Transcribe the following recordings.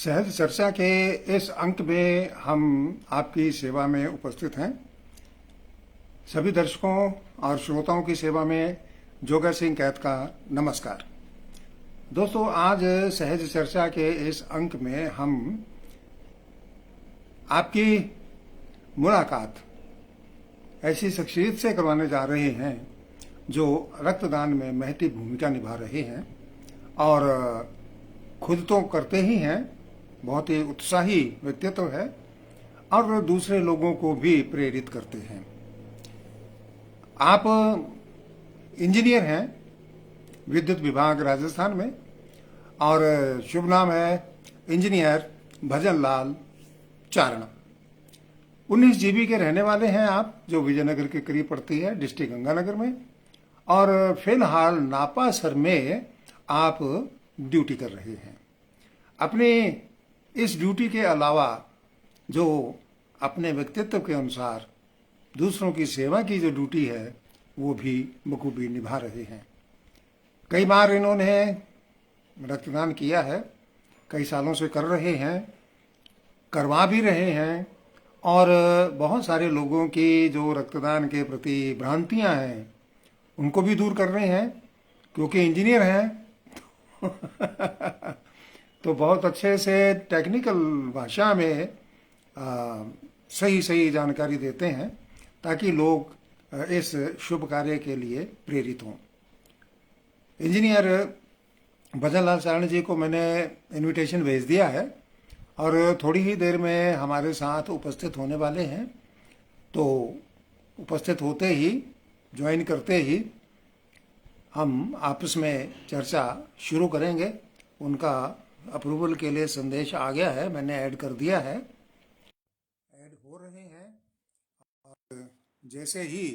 सहज चर्चा के इस अंक में हम आपकी सेवा में उपस्थित हैं। सभी दर्शकों और श्रोताओं की सेवा में जोगा सिंह कैद का नमस्कार। दोस्तों, आज सहज चर्चा के इस अंक में हम आपकी मुलाकात ऐसी शख्सियत से करवाने जा रहे हैं जो रक्तदान में महती भूमिका निभा रहे हैं और खुद तो करते ही हैं, बहुत ही उत्साही व्यक्तित्व है और दूसरे लोगों को भी प्रेरित करते हैं। आप इंजीनियर हैं विद्युत विभाग राजस्थान में और शुभ नाम है इंजीनियर भजन लाल चारण। 19 जीबी के रहने वाले हैं आप, जो विजयनगर के करीब पड़ती है, डिस्ट्रिक्ट गंगानगर में, और फिलहाल नापासर में आप ड्यूटी कर रहे हैं। अपने इस ड्यूटी के अलावा जो अपने व्यक्तित्व के अनुसार दूसरों की सेवा की जो ड्यूटी है वो भी बखूबी निभा रहे हैं। कई बार इन्होंने रक्तदान किया है, कई सालों से कर रहे हैं, करवा भी रहे हैं और बहुत सारे लोगों की जो रक्तदान के प्रति भ्रांतियां हैं उनको भी दूर कर रहे हैं, क्योंकि इंजीनियर हैं तो बहुत अच्छे से टेक्निकल भाषा में सही सही जानकारी देते हैं ताकि लोग इस शुभ कार्य के लिए प्रेरित हों। इंजीनियर भजन लाल चारण जी को मैंने इनविटेशन भेज दिया है और थोड़ी ही देर में हमारे साथ उपस्थित होने वाले हैं। तो उपस्थित होते ही, ज्वाइन करते ही हम आपस में चर्चा शुरू करेंगे। उनका अप्रूवल के लिए संदेश आ गया है, मैंने ऐड कर दिया है, ऐड हो रहे हैं और जैसे ही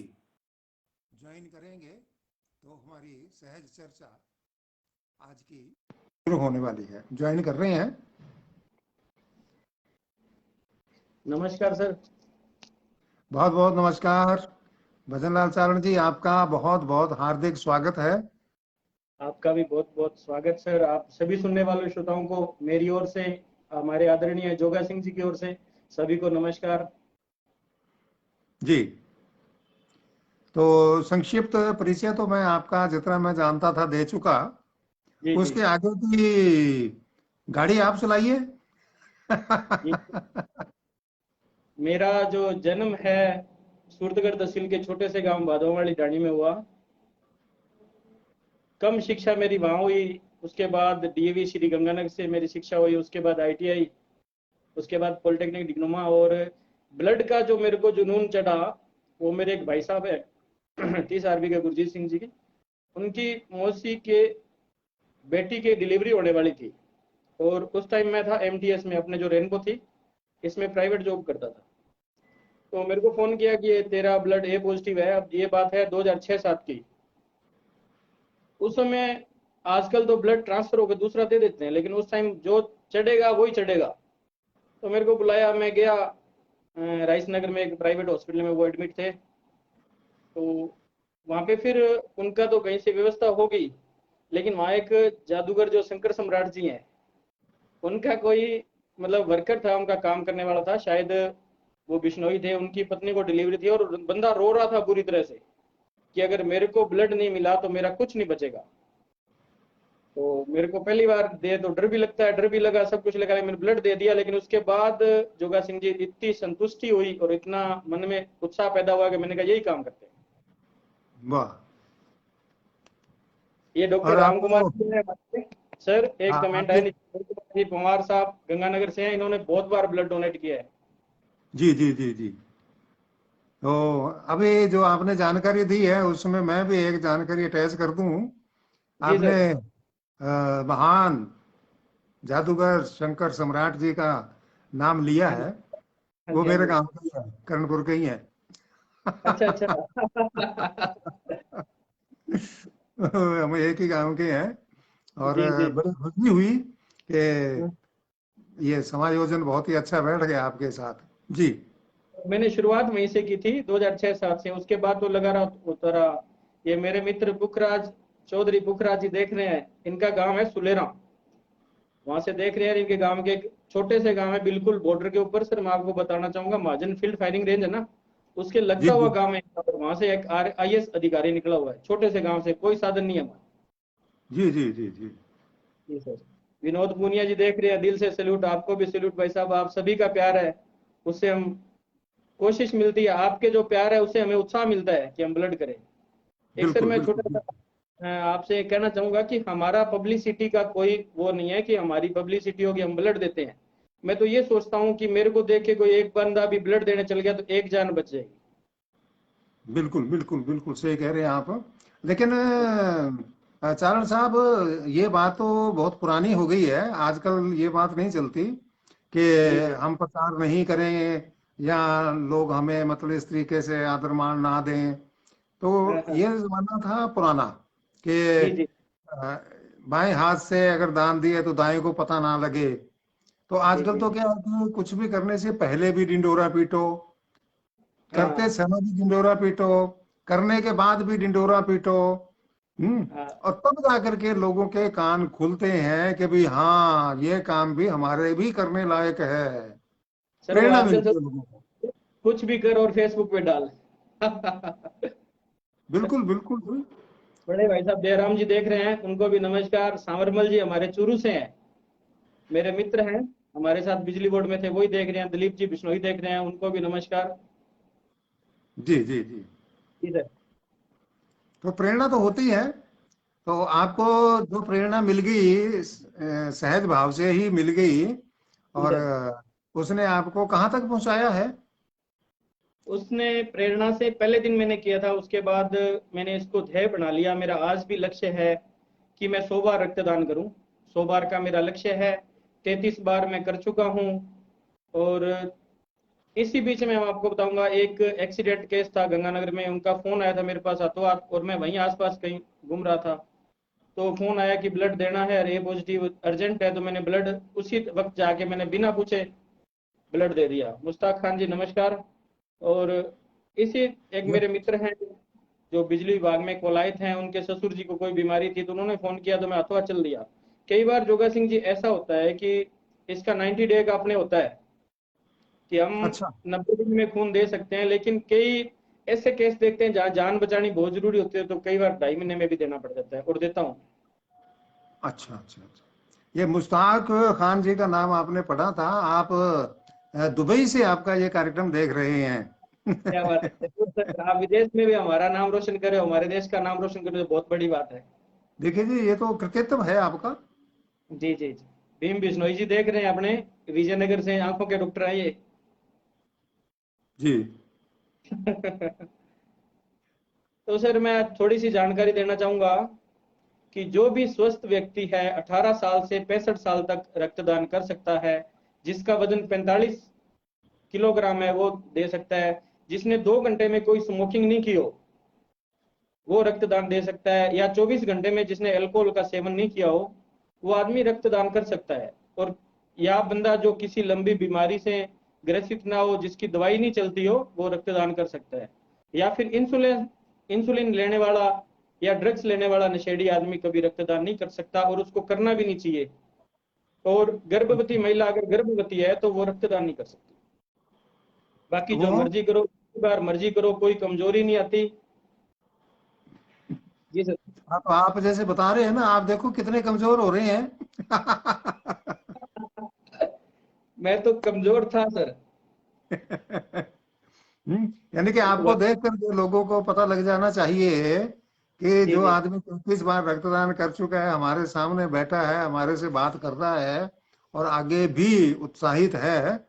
ज्वाइन करेंगे तो हमारी सहज चर्चा आज की शुरू होने वाली है। ज्वाइन कर रहे हैं। नमस्कार सर। बहुत बहुत नमस्कार भजन लाल चारण जी, आपका बहुत बहुत हार्दिक स्वागत है। आपका भी बहुत बहुत स्वागत सर। आप सभी सुनने वाले श्रोताओं को मेरी ओर से, हमारे आदरणीय जोगा सिंह जी की ओर से सभी को नमस्कार जी। तो संक्षिप्त परिचय तो मैं आपका जितना मैं जानता था दे चुका। जी। उसके आगे की गाड़ी आप चलाइए। जी। मेरा जो जन्म है सूरतगढ़ तहसील के छोटे से गांव भादोवाली ढाणी में हुआ। कम शिक्षा मेरी वहां हुई, उसके बाद डीएवी श्री गंगानगर से मेरी शिक्षा हुई, उसके बाद आईटीआई, उसके बाद पॉलिटेक्निक डिप्लोमा। और ब्लड का जो मेरे को जुनून चढ़ा वो मेरे एक भाई साहब है 30 आरबी के गुरजीत सिंह जी की, उनकी मौसी के बेटी की डिलीवरी होने वाली थी और उस टाइम मैं था एमटीएस में, अपने जो रेनबो थी इसमें प्राइवेट जॉब करता था। तो मेरे को फोन किया कि तेरा ब्लड ए पॉजिटिव है। अब ये बात है 2006-7 की। उस समय, आजकल तो ब्लड ट्रांसफर होकर दूसरा दे देते हैं, लेकिन उस टाइम जो चढ़ेगा वही चढ़ेगा। तो मेरे को बुलाया, मैं गया राइस नगर में एक प्राइवेट हॉस्पिटल में, वो एडमिट थे। तो वहाँ पे फिर उनका तो कहीं से व्यवस्था हो गई, लेकिन वहाँ एक जादूगर जो शंकर सम्राट जी हैं, उनका कोई मतलब वर्कर था, उनका काम करने वाला था, शायद वो बिश्नोई थे, उनकी पत्नी को डिलीवरी थी और बंदा रो रहा था बुरी तरह से कि अगर मेरे को ब्लड नहीं मिला तो मेरा कुछ नहीं बचेगा। तो मेरे को पहली बार दे तो डर भी लगता है, डर भी लगा, सब कुछ लगा, मैंने ब्लड दे दिया। लेकिन उसके बाद जोगा सिंह जी इतनी संतुष्टि हुई और इतना मन में उत्साह पैदा हुआ कि मैंने कहा यही काम करते हैं। वाह। ये डॉक्टर और राम कुमार आपको जी ने सर एक कमेंट आपके आया जी, पवार साहब गंगानगर से हैं, इन्होंने बहुत बार ब्लड डोनेट किया है। जी जी जी जी। तो अभी जो आपने जानकारी दी है उसमें मैं भी एक जानकारी अटैच कर दूं। जी आपने सर। महान जादूगर शंकर सम्राट जी का नाम लिया हाँ जी। है। हाँ वो जी। हाँ मेरे जी। गांव के ही है, कर्णपुर के ही है। अच्छा अच्छा। हम एक ही गांव के हैं और जी जी। बड़ी खुशी हुई कि ये समायोजन बहुत ही अच्छा बैठ गया आपके साथ। जी मैंने शुरुआत वहीं से की थी 2006-7 से, उसके बाद तो लगा रहा होता रहा। ये मेरे मित्र पुखराज चौधरी पुखराज जी देख रहे हैं, इनका गांव है सुलेरा, वहां से देख रहे हैं, इनके गांव के छोटे से गांव है, बिल्कुल बॉर्डर के ऊपर। सर मैं आपको बताना चाहूंगा, महाजन फील्ड फायरिंग रेंज है ना, उसके जी लगता हुआ जी गांव है, और वहां से एक IAS अधिकारी निकला हुआ है, छोटे से गांव से, कोई साधन नहीं है हमारा। जी जी जी जी। जी सर। विनोद पूनिया जी देख रहे हैं, दिल से सैल्यूट, आपको भी सैल्यूट भाई साहब, आप सभी का प्यार है, उससे हम कोशिश मिलती है, आपके जो प्यार है उससे हमें उत्साह मिलता है कि हम ब्लड करें। एक सर बिल्कुल मैं बिल्कुल छोटा सा बिल्कुल। आपसे कहना चाहूंगा कि हमारा पब्लिसिटी का कोई वो नहीं है कि हमारी पब्लिसिटी होगी हम ब्लड देते हैं। मैं तो ये सोचता हूँ कि मेरे को देख के कोई एक बंदा भी ब्लड देने चल गया तो एक जान बच जाएगी। बिल्कुल बिल्कुल बिल्कुल सही कह रहे हैं आप। लेकिन चारण साहब, ये बात तो बहुत पुरानी हो गई है, आजकल ये बात नहीं चलती कि जी जी। हम प्रचार नहीं करें या लोग हमें मतलब इस तरीके से आदर मान ना दें। तो हाँ हाँ। ये जमाना था पुराना कि जी जी। अ, बाएं हाथ से अगर दान दिए तो दाएं को पता ना लगे। तो जी आजकल जी तो जी। क्या है कि कुछ भी करने से पहले भी डिंडोरा पीटो, करते हाँ समय भी डिंडोरा पीटो, करने के बाद भी डिंडोरा पीटो। हाँ। और तब जाकर के लोगों के कान खुलते हैं कि भाई हाँ, ये काम भी हमारे भी करने लायक है। सर वो प्रेरणा आजकल मिलती सब है लोगों को। कुछ भी कर और फेसबुक पे डाल। बिल्कुल बिल्कुल। बड़े भाई साहब जयराम जी देख रहे हैं, उनको भी नमस्कार। सांवरमल जी हमारे चूरू से हैं, मेरे मित्र हैं, हमारे साथ बिजली बोर्ड में थे, वही देख रहे हैं। दिलीप जी बिश्नोई देख रहे हैं, उनको भी नमस्कार। जी जी जी। जी सर। तो प्रेरणा तो होती है। तो आपको जो प्रेरणा मिल गई सहज भाव से ही मिल गई। जी और सर। उसने आपको कहाँ तक पहुंचाया है? उसने प्रेरणा से पहले दिन मैंने किया था, उसके बाद मैंने इसको ध्येय बना लिया। मेरा आज भी लक्ष्य है कि मैं 100 बार रक्तदान करूं, 100 बार का मेरा लक्ष्य है। 33 बार मैं कर चुका हूं। और इसी बीच में मैं आपको बताऊंगा, एक एक्सीडेंट केस था गंगानगर में, उनका फोन आया था मेरे पास हाथों हाथ, और मैं वहीं आसपास कहीं घूम रहा था, तो फोन आया कि ब्लड देना है और ए पॉजिटिव अर्जेंट है। तो मैंने ब्लड उसी वक्त जाके मैंने बिना पूछे ब्लड दे दिया। मुश्ताक खान जी नमस्कार। और इसी एक ये मेरे मित्र हैं जो बिजली विभाग में कोलायत हैं, उनके ससुर जी को कोई बीमारी थी तो उन्होंने फोन किया तो मैं हाथों हाथ चल दिया। कई बार जोगा सिंह जी ऐसा होता है कि इसका 90 डे का अपने होता है कि हम अच्छा। 90 दिन में खून दे सकते हैं, लेकिन कई ऐसे केस देखते हैं जहाँ जान बचानी बहुत जरूरी होती है, तो कई बार 2.5 महीने में भी देना पड़ जाता है, और देता हूँ। अच्छा अच्छा अच्छा। ये मुश्ताक खान जी का नाम आपने पढ़ा था। आप दुबई से आपका ये कार्यक्रम देख रहे क्या बात हैं। है जरूर सर, आप विदेश में भी हमारा नाम रोशन करें, हमारे देश का नाम रोशन करें तो बहुत बड़ी बात है। देखिए जी, ये तो कृतित्व है आपका। जी जी जी। भीम बिश्नोई जी देख रहे हैं अपने, विजयनगर से, आंखों के डॉक्टर हैं ये। जी तो सर मैं थोड़ी सी जानकारी देना चाहूंगा कि जो भी स्वस्थ व्यक्ति है 18 साल से 65 साल तक रक्तदान कर सकता है। जिसका वजन 45 किलोग्राम है वो दे सकता है। जिसने 2 घंटे में कोई स्मोकिंग नहीं की हो वो रक्तदान दे सकता है, या 24 घंटे में जिसने अल्कोहल का सेवन नहीं किया हो वो आदमी रक्तदान कर सकता है। और या बंदा जो किसी लंबी बीमारी से ग्रसित ना हो, जिसकी दवाई नहीं चलती हो, वो रक्तदान कर सकता है। या फिर इंसुलिन इंसुलिन लेने वाला या ड्रग्स लेने वाला नशेड़ी आदमी कभी रक्तदान नहीं कर सकता, और उसको करना भी नहीं चाहिए। और गर्भवती महिला अगर गर्भवती है तो वो रक्तदान नहीं कर सकती। बाकी जो वो मर्जी करो, बार मर्जी करो, कोई कमजोरी नहीं आती। जी सर। आप जैसे बता रहे हैं ना, आप देखो कितने कमजोर हो रहे हैं। मैं तो कमजोर था सर। यानी कि एक आपको बार। देख करके लोगों को पता लग जाना चाहिए कि जी जो जी। आदमी 33 बार रक्तदान कर चुका है, हमारे सामने बैठा है, हमारे से बात कर रहा है और आगे भी उत्साहित है।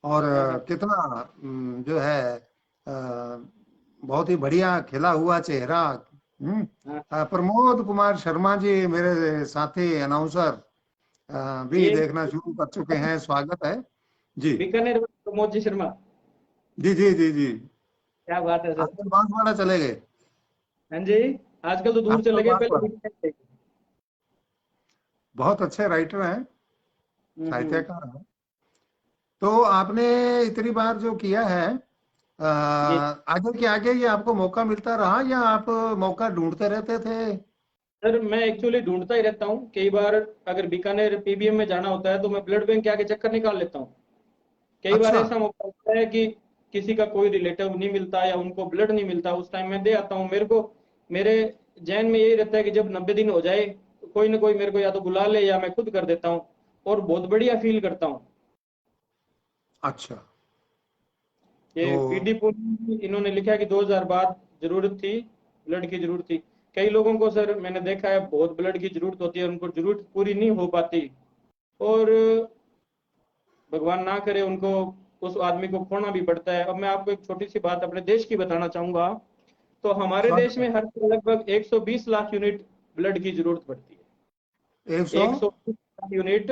और हाँ हाँ कितना जो है बहुत ही बढ़िया खिला हुआ चेहरा। हाँ। प्रमोद कुमार शर्मा जी, मेरे साथी अनाउंसर, भी ये देखना शुरू कर चुके हैं। स्वागत है जी। बीकानेर वाले प्रमोद जी शर्मा। जी जी जी जी। क्या बात है सर। आजकल बांसवाड़ा चले गए। हाँ जी। आजकल तो दूर आजकल चले गए, पहले बांसवाड़ा। बीकानेर थे। बहुत अच्छे राइटर हैं, हम्म। साहित्यकार हैं। तो आपने इतनी बार जो किया है, जी। आगे के आगे ये आपको मौका मिलता रहा या आप मौका ढूंढते रहते थे? सर मैं एक्चुअली ढूंढता ही रहता हूँ, कई बार अगर बीकानेर पीबीएम में जाना होता है तो मैं ब्लड बैंक के आगे चक्कर निकाल लेता हूँ। कई बार अच्छा। ऐसा मौका होता है कि किसी का कोई रिलेटिव नहीं मिलता या उनको ब्लड नहीं मिलता, उस टाइम मैं दे आता हूँ। मेरे को मेरे जहन में यही रहता है कि जब 90 दिन हो जाए तो कोई ना कोई मेरे को या तो बुला ले या मैं खुद कर देता हूँ, और बहुत बढ़िया फील करता हूँ। अच्छा। तो ये पीडी पुल इन्होंने लिखा है कि 2000 बाद जरूरत थी, ब्लड की जरूरत थी। कई लोगों को सर मैंने देखा है बहुत ब्लड की जरूरत होती है, उनको जरूरत पूरी नहीं हो पाती, और भगवान ना करे उनको, उस आदमी को खोना भी पड़ता है। अब मैं आपको एक छोटी सी बात अपने देश की बताना चाहूंगा। तो हमारे देश में स्वागत हर साल लगभग 120 लाख यूनिट ब्लड की जरूरत पड़ती है। है। 100। 120 लाख यूनिट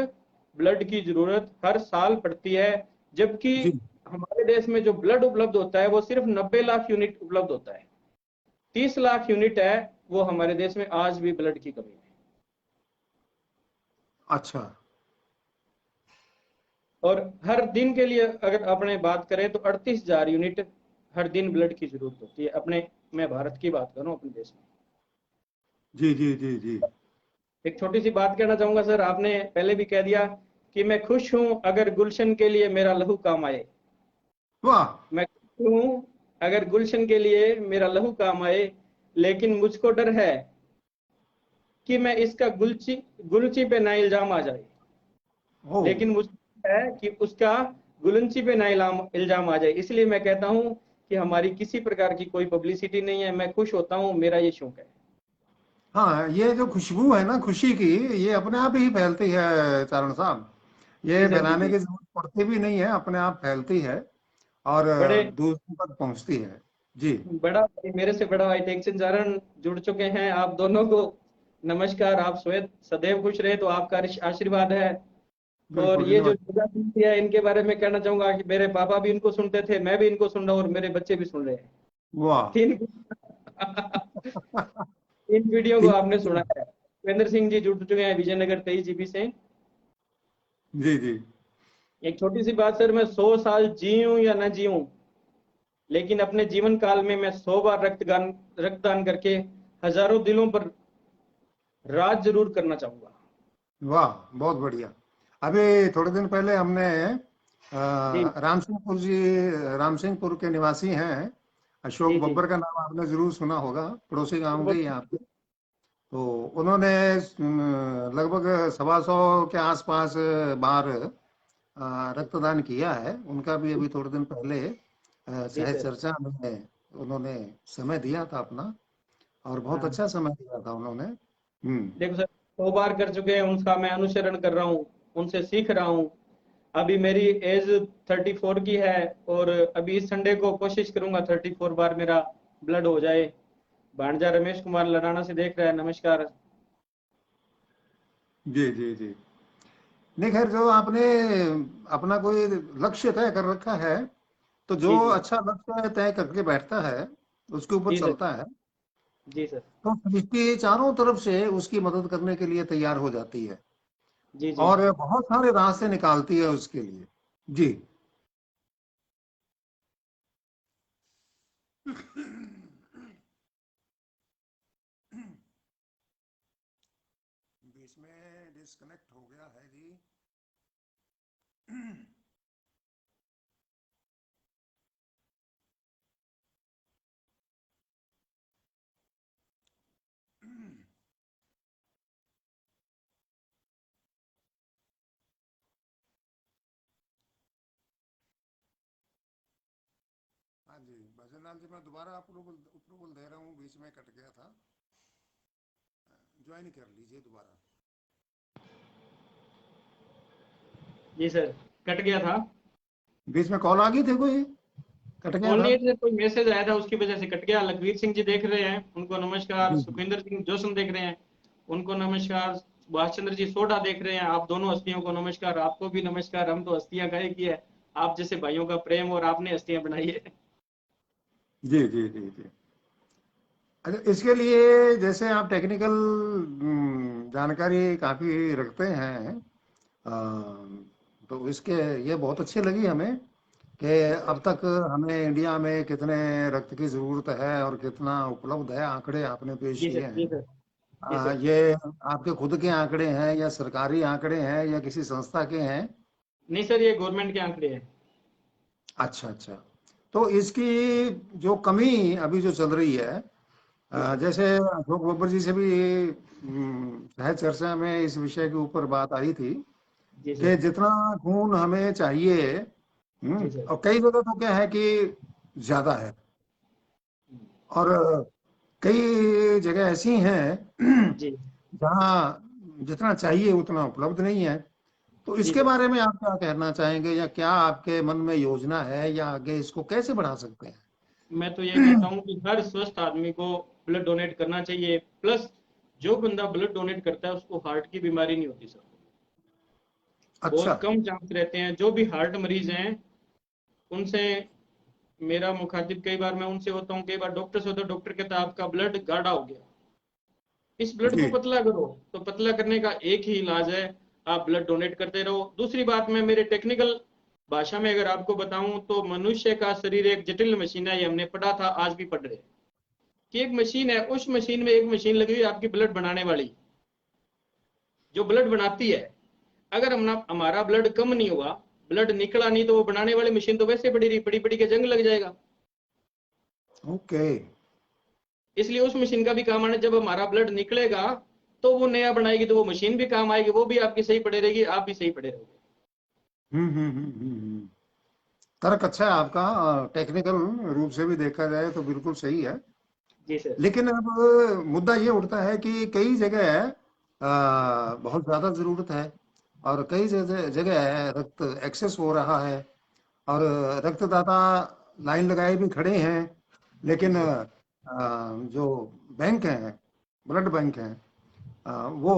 ब्लड की जरूरत हर साल पड़ती है, जबकि जी। हमारे देश में जो ब्लड उपलब्ध होता है वो सिर्फ 90 लाख यूनिट उपलब्ध होता है। 30 लाख यूनिट है वो हमारे देश में आज भी ब्लड की कमी है। अच्छा। और हर दिन के लिए अगर अपने बात करें तो 38,000 यूनिट हर दिन ब्लड की जरूरत होती है अपने, मैं भारत की बात कर रहा हूँ अपने देश में। जी जी जी जी। एक छोटी सी बात कहना चाहूंगा सर, आपने पहले भी कह दिया कि मैं खुश हूं अगर गुलशन के लिए मेरा लहू काम आए। वाह। मैं खुश हूं अगर गुलशन के लिए मेरा लहू काम आए, लेकिन मुझको डर है कि मैं इसका गुलची गुलची पे ना इल्जाम आ जाए। ओ। लेकिन मुझको है कि उसका गुलंची पे ना इल्जाम आ जाए, इसलिए मैं कहता हूं कि हमारी किसी प्रकार की कोई पब्लिसिटी नहीं है, मैं खुश होता हूं, मेरा ये शौक है। हाँ, ये जो खुशबू है ना खुशी की, ये अपने आप ही फैलती है चारण साहब। जी ये सर, जी फैलाने जी। की जरूरत पड़ती भी नहीं है, अपने आप फैलती है और बड़े दूसरों तक पहुंचती है। जी। बड़ा मेरे से बड़ा भाई टेक्सन चारण जुड़ चुके हैं, आप दोनों को नमस्कार। आप स्वयं सदैव खुश रहे तो आपका आशीर्वाद है। और बिल्कुल ये जो धन्यवाद। योगा सुनती है इनके बारे में कहना चाहूंगा कि मेरे पापा भी इनको सुनते थे, मैं भी इनको सुन रहा हूँ और मेरे बच्चे भी सुन रहे हैं। वाह। तीन इन वीडियो को आपने सुना है। सुरेंद्र सिंह जी जुड़ चुके हैं विजयनगर 23 GB से। जी जी। एक छोटी सी बात सर, मैं 100 साल जीऊं या ना जीऊं, लेकिन अपने जीवन काल में मैं 100 बार रक्तदान करके हजारों दिलों पर राज जरूर करना चाहूंगा। वाह, बहुत बढ़िया। अभी थोड़े दिन पहले हमने जी राम सिंहपुर जी, राम सिंहपुर के निवासी हैं, अशोक जी जी। बब्बर का नाम आपने जरूर सुना होगा, पड़ोसी गांव के ही यहाँ पे। बहुत- तो उन्होंने लगभग 125 के आसपास बार रक्तदान किया है। उनका भी अभी थोड़े दिन पहले जी सहज सर। चर्चा में उन्होंने समय दिया था अपना, और बहुत हाँ अच्छा समय दिया था उन्होंने। हम्म। देखो सर, 100 बार कर चुके हैं, उनका मैं अनुसरण कर रहा हूँ, उनसे सीख रहा हूँ। अभी मेरी एज 34 की है, और अभी इस संडे को कोशिश करूंगा 34 बार मेरा ब्लड हो जाए। भांजा रमेश कुमार लड़ाना से देख रहा है, नमस्कार। जी जी जी। नहीं, खैर, जो आपने अपना कोई लक्ष्य तय कर रखा है, तो जो जी जी अच्छा लक्ष्य तय करके बैठता है उसके ऊपर जी सर। चलता है, जी सर। तो सृष्टि चारों तरफ से उसकी मदद करने के लिए तैयार हो जाती है जी जी। और बहुत सारे रास्ते निकालती है उसके लिए। जी। बीच में डिस्कनेक्ट हो गया है जी। हाँ जी, भजनलाल जी, मैं दोबारा अप्रूवल अप्रूवल दे रहा हूँ, बीच में कट गया था। ज्वाइन कर लीजिए दोबारा। जी सर, कट गया था। बीच में कॉल आ गई थी कोई, कट गया कॉल था। नहीं से कोई मैसेज आया था, उसकी वजह से कट गया। लखवीर सिंह जी देख रहे हैं, उनको नमस्कार। जी जी। सुखविंदर सिंह जोशन देख रहे हैं, उनको नमस्कार। सुभाष चंद्र जी सोडा देख रहे हैं, आप दोनों हस्तियों को नमस्कार। आपको भी नमस्कार, हम तो हस्तियां गए की है, आप जैसे भाइयों का प्रेम, और आपने हस्तियां बनाई है। जी जी जी जी। अच्छा, इसके लिए जैसे आप टेक्निकल जानकारी काफी रखते हैं, तो इसके ये बहुत अच्छी लगी हमें कि जी सर। अब तक हमें इंडिया में कितने रक्त की जरूरत है और कितना उपलब्ध है, आंकड़े आपने पेश जी किए सर। जी हैं। सर। जी सर। ये आपके खुद के आंकड़े हैं या सरकारी आंकड़े हैं या किसी संस्था के हैं? नहीं सर, ये गवर्नमेंट के आंकड़े हैं। अच्छा अच्छा। तो इसकी जो कमी अभी जो चल रही है, जी सर। जैसे अशोक बब्बर जी से भी शायद चर्चा में इस विषय के ऊपर बात आई थी जी कि सर। जितना खून हमें चाहिए, जी सर। और कई जगह तो क्या है कि ज्यादा है, और कई जगह ऐसी हैं जी। जहाँ जितना चाहिए उतना उपलब्ध नहीं है। तो जी इसके सर। बारे में आप क्या कहना चाहेंगे, या क्या आपके मन में योजना है, या आगे इसको कैसे बढ़ा सकते मैं तो ये कहता हैं? हूँ कि हर स्वस्थ आदमी को ब्लड डोनेट करना चाहिए। प्लस जो बंदा ब्लड डोनेट करता है उसको हार्ट की बीमारी नहीं होती सर। अच्छा। बहुत कम चांस रहते हैं। जो भी हार्ट मरीज हैं उनसे मेरा मुखातिब, कई बार मैं उनसे होता हूँ, कई बार डॉक्टर से होता हूँ, डॉक्टर कहता है आपका ब्लड गाढ़ा हो गया, इस ब्लड को जी। पतला करो। तो पतला करने का एक ही इलाज है, आप ब्लड डोनेट करते रहो। दूसरी बात, मैं मेरे टेक्निकल भाषा में अगर आपको बताऊं तो मनुष्य का शरीर एक जटिल मशीन है, ये हमने पढ़ा था, आज भी पढ़ रहे हैं कि एक मशीन है, उस मशीन में एक मशीन लगी हुई है आपकी ब्लड बनाने वाली, जो ब्लड बनाती है। अगर हमारा ब्लड कम नहीं हुआ, ब्लड निकला नहीं, तो वो बनाने वाली मशीन तो वैसे पड़ी रही, पड़ी पड़ी के जंग लग जाएगा। ओके। इसलिए उस मशीन का भी काम आना, जब हमारा ब्लड निकलेगा तो वो नया बनाएगी, तो वो मशीन भी काम आएगी, वो भी आपकी सही पड़े रहेगी, आप भी सही पड़े रहोगे। तर्क अच्छा है आपका, टेक्निकल रूप से भी देखा जाए तो बिल्कुल सही है। जी सर। लेकिन अब मुद्दा ये उठता है कि कई जगह बहुत ज्यादा जरूरत है, और कई जगह जगह रक्त एक्सेस हो रहा है, और रक्तदाता लाइन लगाए भी खड़े हैं, जी लेकिन सर। जो बैंक हैं, ब्लड बैंक हैं, वो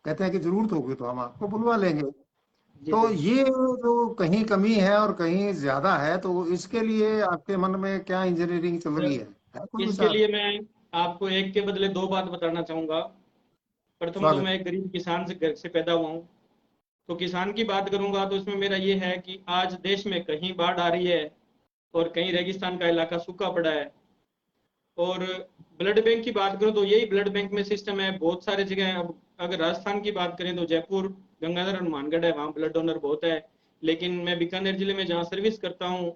कहते हैं कि जरूरत होगी तो हम आपको बुलवा लेंगे। जी तो सर। ये जो कहीं कमी है और कहीं ज्यादा है, तो इसके लिए आपके मन में क्या इंजीनियरिंग चल रही सर, है कोई इसके विचार? लिए मैं आपको एक के बदले दो बात बताना चाहूंगा। प्रथम तो स्वागत मैं है। एक गरीब किसान से घर से पैदा हुआ हूँ, तो किसान की बात करूंगा तो इसमें मेरा ये है कि आज देश में कहीं बाढ़ आ रही है और कहीं रेगिस्तान का इलाका सूखा पड़ा है। और ब्लड बैंक की बात करूं तो यही ब्लड बैंक में सिस्टम है बहुत सारे जगह हैं। अब अगर राजस्थान की बात करें तो जयपुर, गंगाधर, हनुमानगढ़ है, वहाँ ब्लड डोनर बहुत है। लेकिन मैं बीकानेर जिले में जहाँ सर्विस करता हूँ,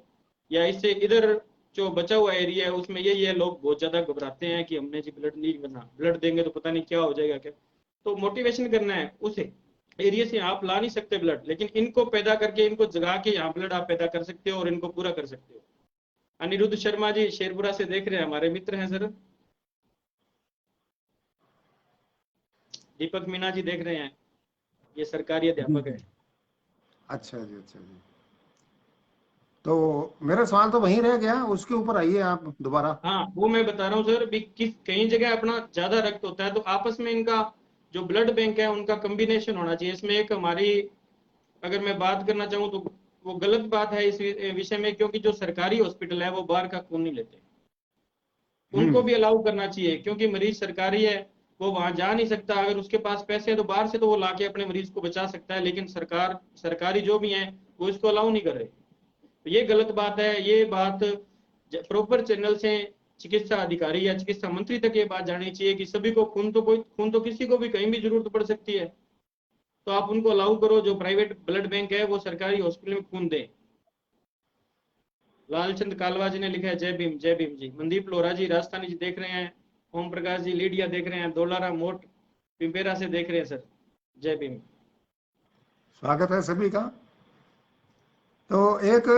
या इससे इधर जो बचा हुआ एरिया है, उसमें यही है, लोग बहुत ज्यादा घबराते हैं कि हमने जी ब्लड नहीं बना, ब्लड देंगे तो पता नहीं क्या हो जाएगा क्या। तो मोटिवेशन करना है उस एरिया से। आप ला नहीं सकते ब्लड, लेकिन इनको पैदा करके, इनको जगा के यहाँ ब्लड आप पैदा कर सकते हो और इनको पूरा कर सकते हो। अनिरुद्ध शर्मा जी शेरपुरा से देख रहे हैं, हमारे मित्र हैं सर। दीपक मीना जी देख रहे हैं, ये सरकारी जी अध्यापक जी। है। अच्छा जी, अच्छा जी। तो मेरा सवाल तो वहीं रह गया, उसके ऊपर आइए आप दोबारा। हाँ, वो मैं बता रहा हूँ सर भी, किस कई जगह अपना ज्यादा रक्त होता है तो आपस में इनका जो ब्लड बैंक है उनका कॉम्बिनेशन होना चाहिए। इसमें एक हमारी, अगर मैं बात करना चाहूँ तो वो गलत बात है इस विषय में, क्योंकि जो सरकारी हॉस्पिटल है वो बाहर का खून नहीं लेते। उनको हम्म। भी अलाउ करना चाहिए, क्योंकि मरीज सरकारी है, वो वहां जा नहीं सकता। अगर उसके पास पैसे हैं तो बाहर से तो वो लाके अपने मरीज को बचा सकता है, लेकिन सरकार, सरकारी जो भी है वो इसको अलाउ नहीं कर रहे। तो ये गलत बात है। ये बात प्रॉपर चैनल से चिकित्सा अधिकारी या चिकित्सा मंत्री तक ये बात जानी चाहिए कि सभी को खून तो, कोई खून तो किसी को भी कहीं भी जरूरत पड़ सकती है, तो आप उनको अलाउ करो। जो प्राइवेट ब्लड बैंक है वो सरकारी हॉस्पिटल में खून दे। लालचंद कालवा जी ने लिखा है, जय भीम जय भीम जी। मनदीप लोहरा जी राजस्थानी जी देख रहे हैं, ओम प्रकाश जी लीडिया देख रहे हैं, दोलारा मोट पिंपेरा से देख रहे हैं सर। जय भीम। स्वागत है सभी का। तो एक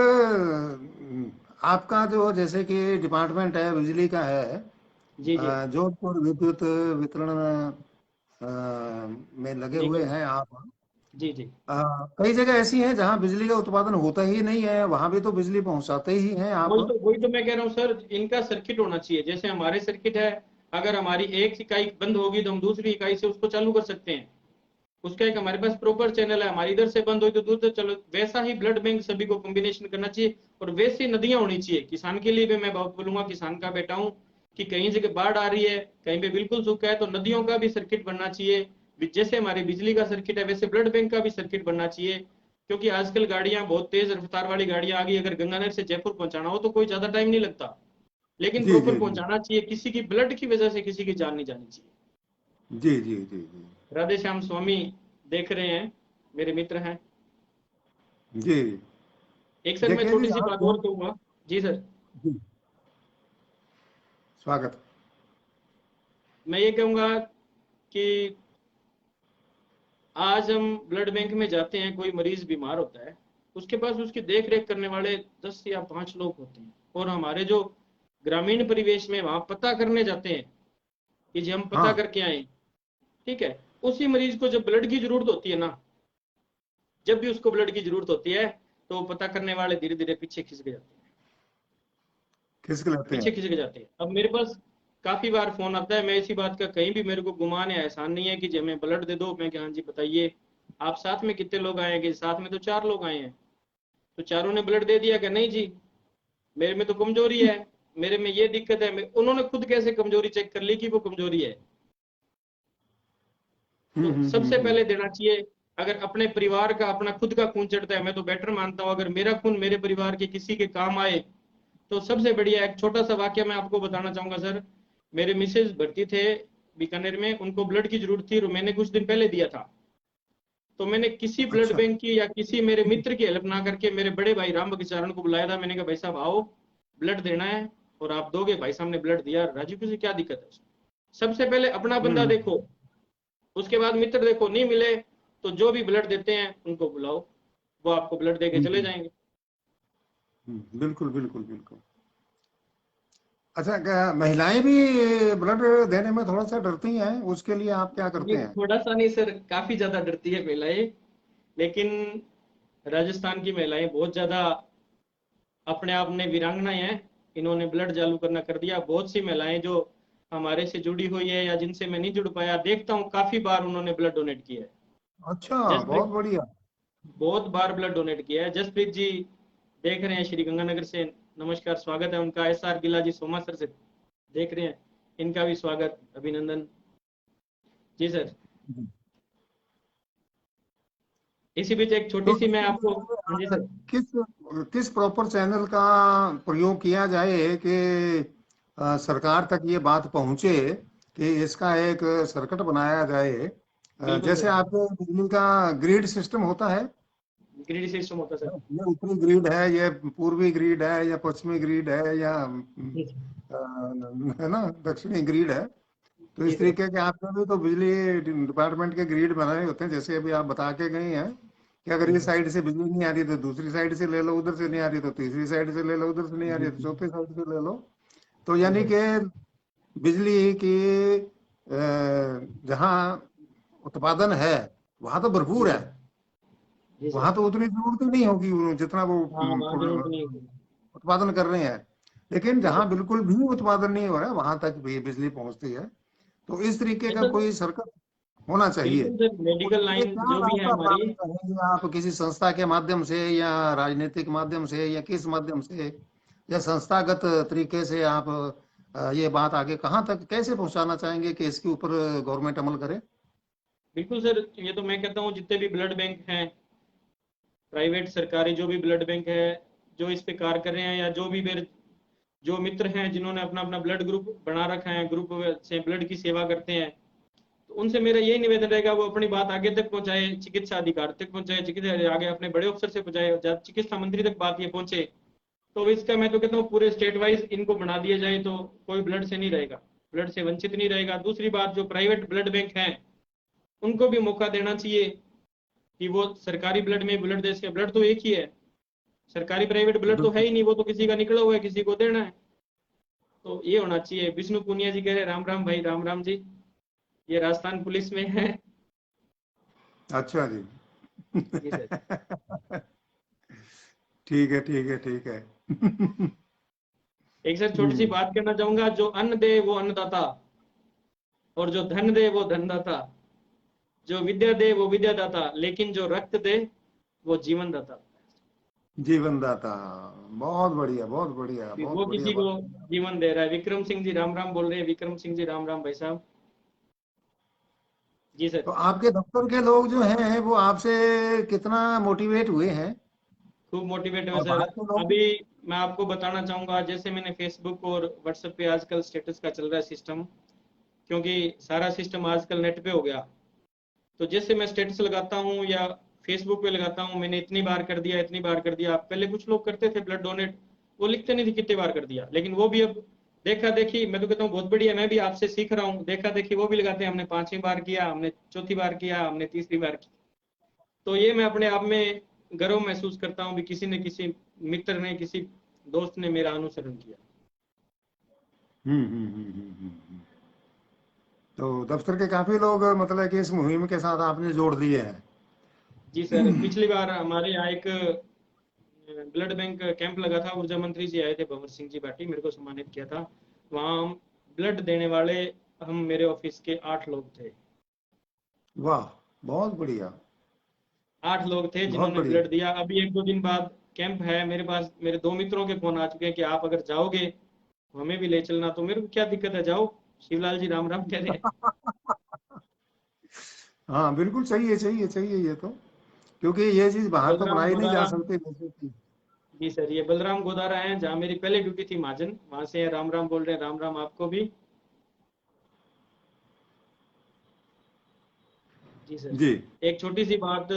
आपका जो जैसे कि डिपार्टमेंट है बिजली का है, जी जी। जोधपुर विद्युत वितरण में लगे हुए निगम। हैं आप। जी जी। कई जगह ऐसी हैं जहां बिजली का उत्पादन होता ही नहीं है, वहां भी तो बिजली पहुंचाते ही हैं आप। वही तो मैं कह रहा हूँ सर, इनका सर्किट होना चाहिए। जैसे हमारे सर्किट है, अगर हमारी एक इकाई बंद होगी तो हम दूसरी इकाई से उसको चालू कर सकते हैं। उसका एक हमारे पास प्रॉपर चैनल है, हमारी इधर से बंद हुई तो दूसरे चलो। वैसा ही ब्लड बैंक सभी को कॉम्बिनेशन करना चाहिए, और वैसी नदियां होनी चाहिए। किसान के लिए भी मैं बहुत बोलूंगा, किसान का बेटा हूं, कि कहीं जगह बाढ़ आ रही है, कहीं पे बिल्कुल सूखा है, तो नदियों का भी सर्किट बनना चाहिए। जैसे हमारी बिजली का सर्किट है वैसे ब्लड बैंक का भी सर्किट बनना चाहिए। क्योंकि आजकल गाड़ियां बहुत तेज रफ्तार वाली गाड़ियां आ गई, अगर गंगानगर से जयपुर पहुंचाना हो तो कोई ज्यादा टाइम नहीं लगता, लेकिन जी प्रॉपर जी जी। पहुंचाना चाहिए। किसी की ब्लड की वजह से किसी की जान नहीं जानी चाहिए। जी जी जी जी राधे श्याम स्वामी देख रहे हैं, मेरे मित्र हैं। जी। एक सर मैं देखिए जी छोटी सी आप बात जो, और कहूंगा। जी सर। जी, स्वागत। मैं ये कहूंगा कि आज हम ब्लड बैंक में जाते हैं, कोई मरीज बीमार होता है, उसके पास उसकी देख रेख करने वाले 10 या 5 लोग होते हैं। और हमारे जो ग्रामीण परिवेश में वहां पता करने जाते हैं कि जी हम पता हाँ करके आए, ठीक है, उसी मरीज को जब ब्लड की जरूरत होती है ना, जब भी उसको ब्लड की जरूरत होती है, तो वो पता करने वाले धीरे धीरे पीछे खिसक जाते हैं, खिसक लेते पीछे हैं। खिसक जाते हैं। अब मेरे पास काफी बार फोन आता है, मैं इसी बात का कहीं भी मेरे को गुमान या एहसान नहीं है कि जी हमें ब्लड दे दो। मैं कि हाँ जी बताइए, आप साथ में कितने लोग आए हैं? कि साथ में तो 4 लोग आए हैं। तो चारों ने ब्लड दे दिया? कि नहीं जी, मेरे में तो कमजोरी है, मेरे में ये दिक्कत है। उन्होंने खुद कैसे कमजोरी चेक कर ली कि वो कमजोरी है? तो सबसे हम्म। पहले देना चाहिए। अगर अपने परिवार का, अपना खुद का खून चढ़ता है, मैं तो बेटर मानता हूं अगर मेरा खून मेरे परिवार के किसी के काम आए तो सबसे बढ़िया। एक छोटा सा वाक्य मैं आपको बताना चाहूंगा सर। मेरे मिसेज भर्ती थे बीकानेर में, उनको ब्लड की जरूरत थी और मैंने कुछ दिन पहले दिया था। तो मैंने किसी ब्लड अच्छा। बैंक की या किसी मेरे मित्र की हेल्प ना करके मेरे बड़े भाई राम बगीचारण को बुलाया था। मैंने कहा भाई साहब आओ, ब्लड देना है और आप दोगे। भाई साहब ने ब्लड दिया। राजू किसी क्या दिक्कत है उसमें? सबसे पहले अपना बंदा हम्म देखो, उसके बाद मित्र देखो। नहीं मिले तो जो भी ब्लड देते हैं उनको बुलाओ, वो आपको ब्लड दे के चले हम्म जाएंगे। बिल्कुल बिल्कुल बिल्कुल। अच्छा, क्या महिलाएं भी ब्लड देने में थोड़ा सा डरती हैं? उसके लिए आप क्या करते ये हैं? थोड़ा सा नहीं सर, काफी ज्यादा डरती है महिलाएं। लेकिन राजस्थान की महिलाएं बहुत ज्यादा अपने आप में वीरांगनाएं हैं। इन्होंने ब्लड चालू करना कर दिया। बहुत सी महिलाएं जो हमारे से जुड़ी हुई है या जिनसे मैं नहीं जुड़ पाया, देखता हूँ काफी बार उन्होंने ब्लड डोनेट किया है। अच्छा, बहुत जसप्रीत, बढ़िया। बहुत बार ब्लड डोनेट किया है। जसप्रीत जी देख रहे हैं श्री गंगानगर से, नमस्कार, स्वागत है उनका। SR गिला जी सोमा सर से देख रहे हैं, इनका भी स्वागत, अभिनंदन। जी सर। इसी बीच एक छोटी तो सी मैं इसके आपको, लिए हाँ जी सर। किस किस प्रॉपर चैनल का प्रयोग किया जाए कि सरकार तक ये बात पहुंचे कि इसका एक सर्किट बनाया जाए? बिल्कुल जैसे सर। आपके बिजली का ग्रिड सिस्टम होता है, ग्रिड सिस्टम होता है सर। ये उत्तरी ग्रिड है, ये पूर्वी ग्रिड है, या पश्चिमी ग्रिड है, या जी है ना, दक्षिणी ग्रिड है। तो जी इस सर। तरीके के आपने भी तो बिजली डिपार्टमेंट के ग्रिड बनाए होते हैं, जैसे अभी आप बता के गए हैं कि अगर जी इस सर। साइड से बिजली नहीं आ रही तो दूसरी साइड से ले लो, उधर से नहीं आ रही तो तीसरी साइड से ले लो, उधर से नहीं आ रही तो चौथी साइड से ले लो। तो जी यानी सर। कि बिजली की जहाँ उत्पादन है वहां तो जी भरपूर है, सर। जी सर। वहां तो उतनी जरूरत ही नहीं होगी जितना वो हाँ, वहाँ जरूरत नहीं होगी। उत्पादन कर रहे हैं। लेकिन जी जहां सर। बिल्कुल भी उत्पादन नहीं हो रहा है वहां तक भी बिजली पहुंचती है। तो इस तरीके का ऐसा कोई सर्कट होना चाहिए। बिल्कुल सर, तो मेडिकल उसके लिए लाइन क्या जो भी है रास्ता हमारी। अपनाना चाहेंगे आप? किसी संस्था के माध्यम से, या राजनीतिक माध्यम से, या किस माध्यम से, या संस्थागत तरीके से आप ये बात आगे कहाँ तक कैसे पहुंचाना चाहेंगे कि इसके ऊपर गवर्नमेंट अमल करे? बिल्कुल सर, ये तो मैं कहता हूँ जितने भी ब्लड बैंक हैं, प्राइवेट सरकारी जो भी ब्लड बैंक है, जो इस पे कार्य कर रहे हैं, या जो भी मेरे जो मित्र हैं जिन्होंने अपना अपना ब्लड ग्रुप बना रखा है, ग्रुप से ब्लड की सेवा करते हैं, तो उनसे मेरा यही निवेदन रहेगा, वो अपनी बात आगे तक पहुंचाए, चिकित्सा अधिकारी तक पहुंचाए, चिकित्सा आगे अपने बड़े अफसर से पहुंचाए, चिकित्सा मंत्री तक बात ये पहुंचे। तो इसका मैं तो कहता हूँ पूरे स्टेट वाइज इनको बना दिया जाए तो कोई ब्लड से नहीं रहेगा, ब्लड से वंचित नहीं रहेगा। दूसरी बात, जो प्राइवेट ब्लड बैंक हैं उनको भी मौका देना चाहिए कि वो सरकारी ब्लड में ब्लड दे सके। ब्लड तो एक ही है, सरकारी प्राइवेट ब्लड तो है बिल्कुल। ही नहीं, वो तो किसी का निकला हुआ है, किसी को देना है। तो ये होना चाहिए। विष्णु पुनिया जी कह रहे राम राम भाई, राम राम जी, ये राजस्थान पुलिस में है। अच्छा जी। जी सर। ठीक है ठीक है ठीक है। एक सर छोटी सी हम्म। बात करना चाहूंगा, जो अन्न दे वो अन्नदाता, और जो धन दे वो धनदाता, जो विद्या दे वो विद्यादाता, लेकिन जो रक्त दे वो जीवन दाता। जीवनदाता। बहुत बढ़िया बहुत बढ़िया बहुत वो बढ़िया किसी को बात। जीवन दे रहा है। विक्रम सिंह जी राम राम बोल रहे हैं। विक्रम सिंह जी राम राम भाई साहब। जी तो सर। आपके दफ्तर के लोग जो हैं वो आपसे कितना मोटिवेट हुए हैं? खूब मोटिवेट हुए और सर। बाहर के लोग? अभी मैं आपको बताना चाहूंगा, जैसे मैंने फेसबुक और व्हाट्सएप पे आजकल स्टेटस का चल रहा है सिस्टम क्योंकि सारा सिस्टम आजकल नेट पे हो गया। तो जैसे मैं स्टेटस लगाता हूँ या फेसबुक पे लगाता हूँ, मैंने इतनी बार कर दिया, इतनी बार कर दिया। पहले कुछ लोग करते थे ब्लड डोनेट, वो लिखते नहीं थे कितनी बार कर दिया, लेकिन वो भी अब देखा देखी, मैं तो कहता हूँ बहुत बढ़िया, मैं भी आपसे सीख रहा हूँ। देखा देखी वो भी लगाते हैं, हमने 5वीं बार किया, हमने चौथी बार किया, हमने तीसरी बार की। तो ये मैं अपने आप में गर्व महसूस करता हूँ भी किसी ने, किसी मित्र ने, किसी दोस्त ने मेरा अनुसरण किया। तो दफ्तर के काफी लोग मतलब कि इस मुहिम के साथ आपने जोड़ दिए हैं। जी सर, पिछली बार हमारे यहाँ एक ब्लड बैंक कैंप लगा था, ऊर्जा मंत्री जी आए थे, भंवर सिंह जी भाटी, मेरे को सम्मानित किया था। वहाँ हम ब्लड देने वाले, हम मेरे ऑफिस के 8 लोग थे। वाह, बहुत बढ़िया। 8 लोग थे बहुत जिन्होंने बढ़िया। ब्लड दिया। अभी 1-2 दिन बाद कैंप है मेरे पास, मेरे 2 मित्रों के फोन आ चुके हैं कि आप अगर जाओगे तो हमें भी ले चलना। तो मेरे को क्या दिक्कत है, जाओ, शिवलाल जी राम राम कह रहे हैं। हाँ बिल्कुल, चाहिए चाहिए चाहिए ये तो, क्योंकि ये चीज बाहर तो बलराम बनाई नहीं जा गोदारा, सकती जैसे कि। जी सर, ये बलराम गोदारा है जहाँ मेरी पहले ड्यूटी थी महाजन, वहां से राम राम बोल रहे हैं, राम राम आपको भी। जी सर। जी। एक छोटी सी बात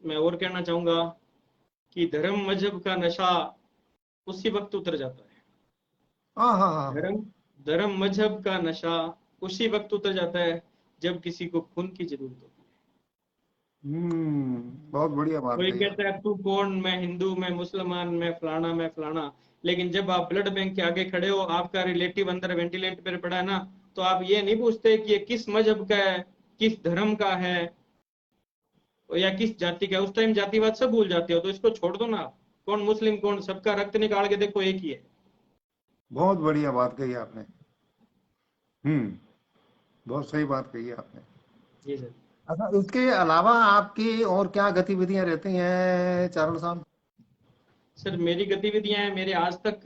मैं और कहना चाहूंगा कि धर्म मजहब का नशा उसी वक्त उतर जाता है। हाँ हाँ हाँ। धर्म धर्म मजहब का नशा उसी वक्त उतर जाता है जब किसी को खून की जरूरत होती है। बहुत बढ़िया बात कोई कही कहता आपने। है तू कौन, मैं हिंदू, मैं मुसलमान, मैं फलाना, मैं फलाना। लेकिन जब आप ब्लड बैंक के आगे खड़े हो, आपका रिलेटिव अंदर वेंटिलेटर पर पड़ा है ना, तो आप ये नहीं पूछते कि ये किस मजहब का है, किस धर्म का है, या किस जाति का है। उस टाइम जातिवाद सब भूल जाते हो, तो इसको छोड़ दो ना आप। कौन मुस्लिम, कौन, सबका रक्त निकाल के देखो एक ही है। बहुत बढ़िया बात कही आपने। हम्म। बहुत सही बात कही आपने। जी सर। अच्छा, इसके अलावा आपकी और क्या गतिविधियां रहती हैं चारण साहब? सर मेरी गतिविधियां हैं, मेरे आज तक